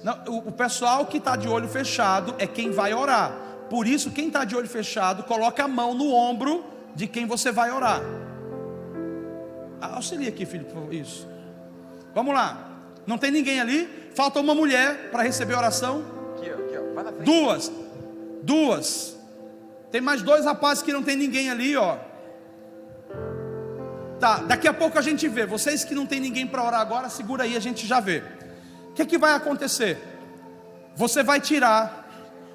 Não, o pessoal que está de olho fechado é quem vai orar. Por isso, quem está de olho fechado, coloca a mão no ombro de quem você vai orar. Auxilia aqui, filho, por favor. Isso. Vamos lá. Não tem ninguém ali? Falta uma mulher para receber a oração. Aqui, ó. Vai na frente. Duas. Tem mais 2 rapazes que não tem ninguém ali, ó. Tá, daqui a pouco a gente vê. Vocês que não tem ninguém para orar agora, segura aí, a gente já vê. O que vai acontecer? Você vai tirar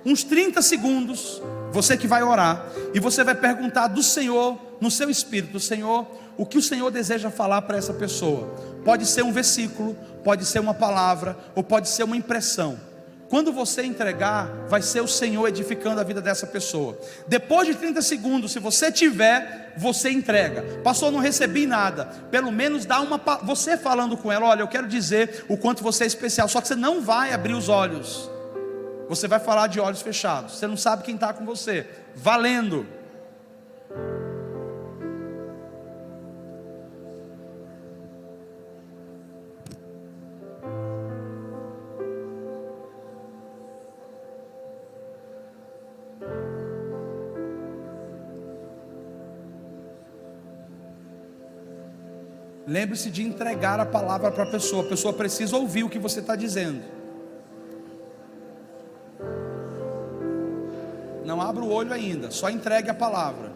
uns 30 segundos, você que vai orar, e você vai perguntar do Senhor, no seu espírito: Senhor, o que o Senhor deseja falar para essa pessoa? Pode ser um versículo, pode ser uma palavra, ou pode ser uma impressão. Quando você entregar, vai ser o Senhor edificando a vida dessa pessoa. Depois de 30 segundos, se você tiver, você entrega. Pastor, não recebi nada. Pelo menos dá você falando com ela: olha, eu quero dizer o quanto você é especial. Só que você não vai abrir os olhos. Você vai falar de olhos fechados. Você não sabe quem está com você. Valendo. Lembre-se de entregar a palavra para a pessoa precisa ouvir o que você está dizendo. Não abra o olho ainda, só entregue a palavra.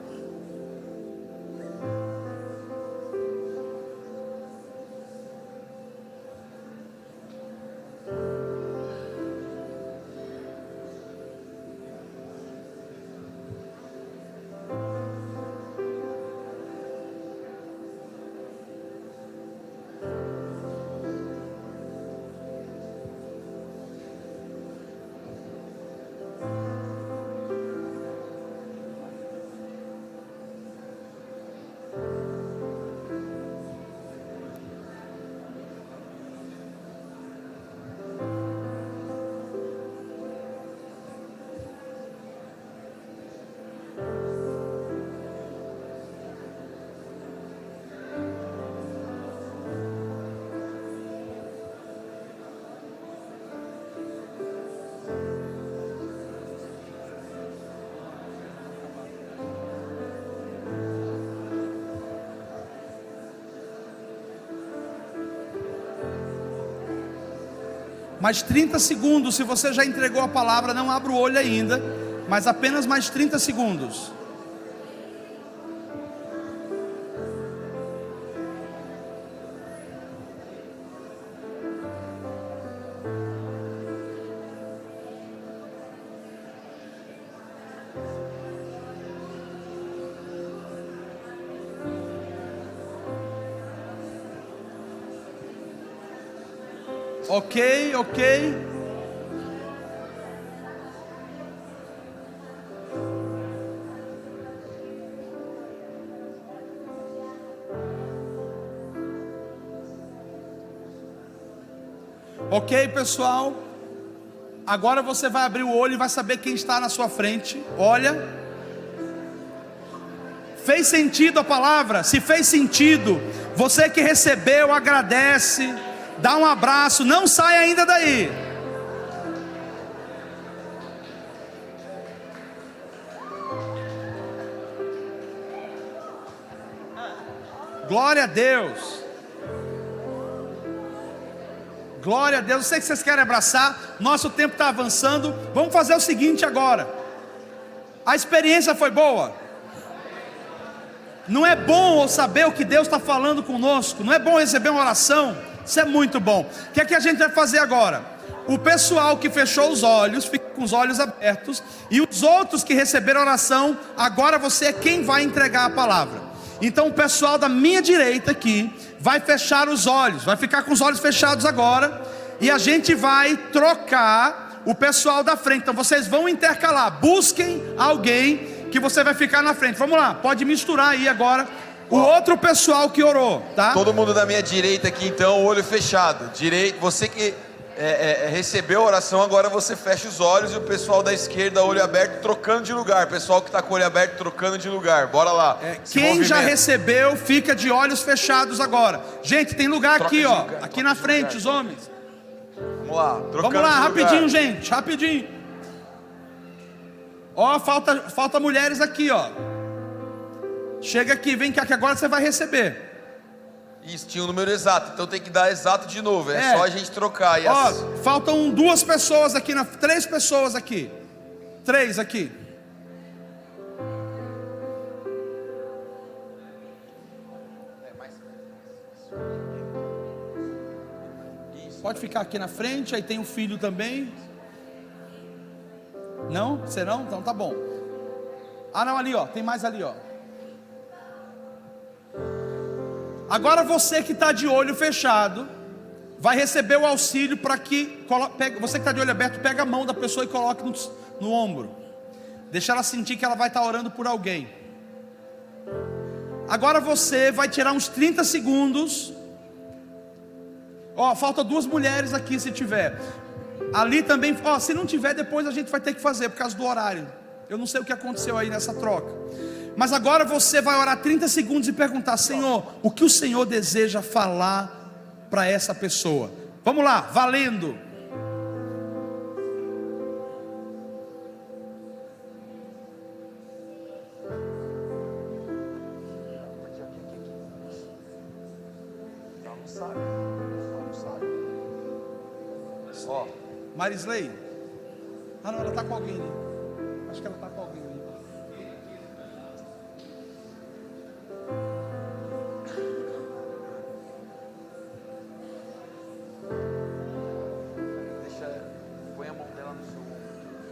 Mais 30 segundos, se você já entregou a palavra, não abra o olho ainda, mas apenas mais 30 segundos. Ok. Ok, pessoal. Agora você vai abrir o olho e vai saber quem está na sua frente. Olha. Fez sentido a palavra? Se fez sentido, você que recebeu, agradece. Dá um abraço, não sai ainda daí. Glória a Deus. Glória a Deus. Eu sei que vocês querem abraçar. Nosso tempo está avançando. Vamos fazer o seguinte agora. A experiência foi boa? Não é bom saber o que Deus está falando conosco? Não é bom receber uma oração? Isso é muito bom. O que é que a gente vai fazer agora? O pessoal que fechou os olhos, fica com os olhos abertos. E os outros que receberam oração, agora você é quem vai entregar a palavra. Então o pessoal da minha direita aqui vai fechar os olhos, vai ficar com os olhos fechados agora. E a gente vai trocar o pessoal da frente. Então vocês vão intercalar. Busquem alguém que você vai ficar na frente. Vamos lá, pode misturar aí agora o outro pessoal que orou, tá? Todo mundo da minha direita aqui então, olho fechado. Você que recebeu a oração, agora você fecha os olhos. E o pessoal da esquerda, olho aberto, trocando de lugar. Pessoal que está com o olho aberto, trocando de lugar. Bora lá. Quem já recebeu, fica de olhos fechados agora. Gente, tem lugar aqui, ó. Aqui na frente, os homens. Vamos lá, trocando. Vamos lá, de rapidinho, lugar. gente, rapidinho. Ó, falta mulheres aqui, ó. Chega aqui, vem cá, que agora você vai receber. Isso, tinha um número exato, então tem que dar exato de novo. É só a gente trocar. Ó, faltam 2 pessoas aqui, 3 pessoas aqui. 3 aqui. Pode ficar aqui na frente, aí tem um filho também. Não? Você não? Então tá bom. Ah não, ali ó, tem mais ali ó. Agora você que está de olho fechado vai receber o auxílio para que você que está de olho aberto, pega a mão da pessoa e coloque no ombro. Deixa ela sentir que ela vai estar orando por alguém. Agora você vai tirar uns 30 segundos. Ó, falta 2 mulheres aqui se tiver. Ali também, ó, se não tiver, depois a gente vai ter que fazer por causa do horário. Eu não sei o que aconteceu aí nessa troca. Mas agora você vai orar 30 segundos e perguntar: Senhor, o que o Senhor deseja falar para essa pessoa? Vamos lá, valendo. Ó, Marisley. Ah não, ela está com alguém ali. Acho que ela está com alguém ali. põe a mão dela no seu ombro.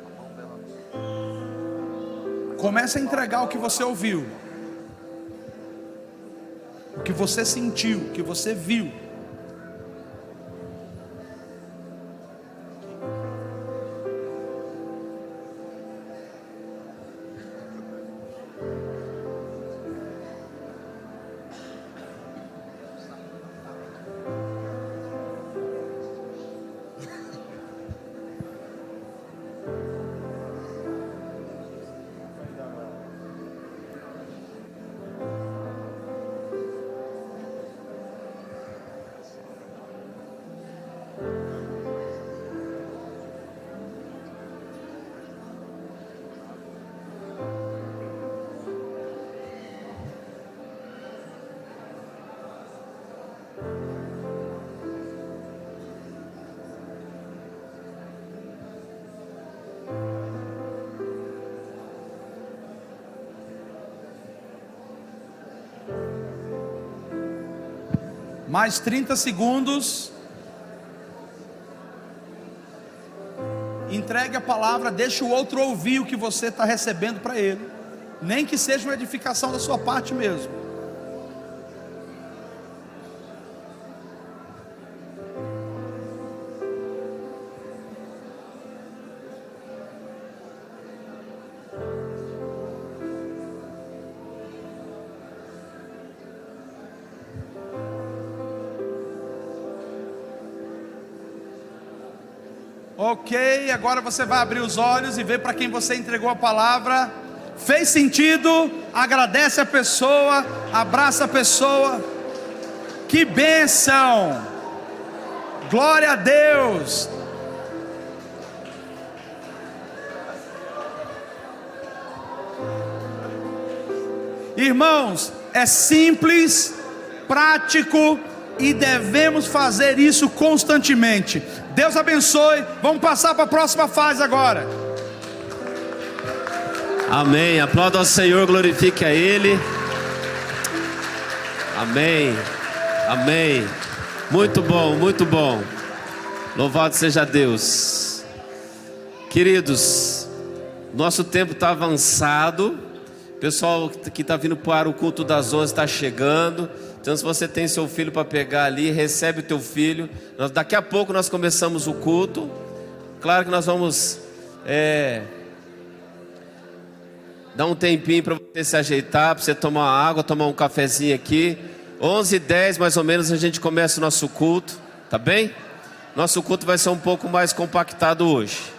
A mão dela no seu... Comece a entregar o que você ouviu, o que você sentiu, o que você viu. Mais 30 segundos. Entregue a palavra, deixa o outro ouvir o que você está recebendo para ele, nem que seja uma edificação da sua parte mesmo. Ok, agora você vai abrir os olhos e ver para quem você entregou a palavra. Fez sentido? Agradece a pessoa, abraça a pessoa. Que bênção! Glória a Deus! Irmãos, é simples, prático e devemos fazer isso constantemente. Deus abençoe. Vamos passar para a próxima fase agora. Amém. Aplauda ao Senhor, glorifique a Ele. Amém. Amém. Muito bom, muito bom. Louvado seja Deus. Queridos, nosso tempo está avançado. O pessoal que está vindo para o culto das 11 está chegando. Então, se você tem seu filho para pegar ali, recebe o teu filho. Daqui a pouco nós começamos o culto. Claro que nós vamos dar um tempinho para você se ajeitar, para você tomar uma água, tomar um cafezinho aqui. 11h10 mais ou menos a gente começa o nosso culto, tá bem? Nosso culto vai ser um pouco mais compactado hoje.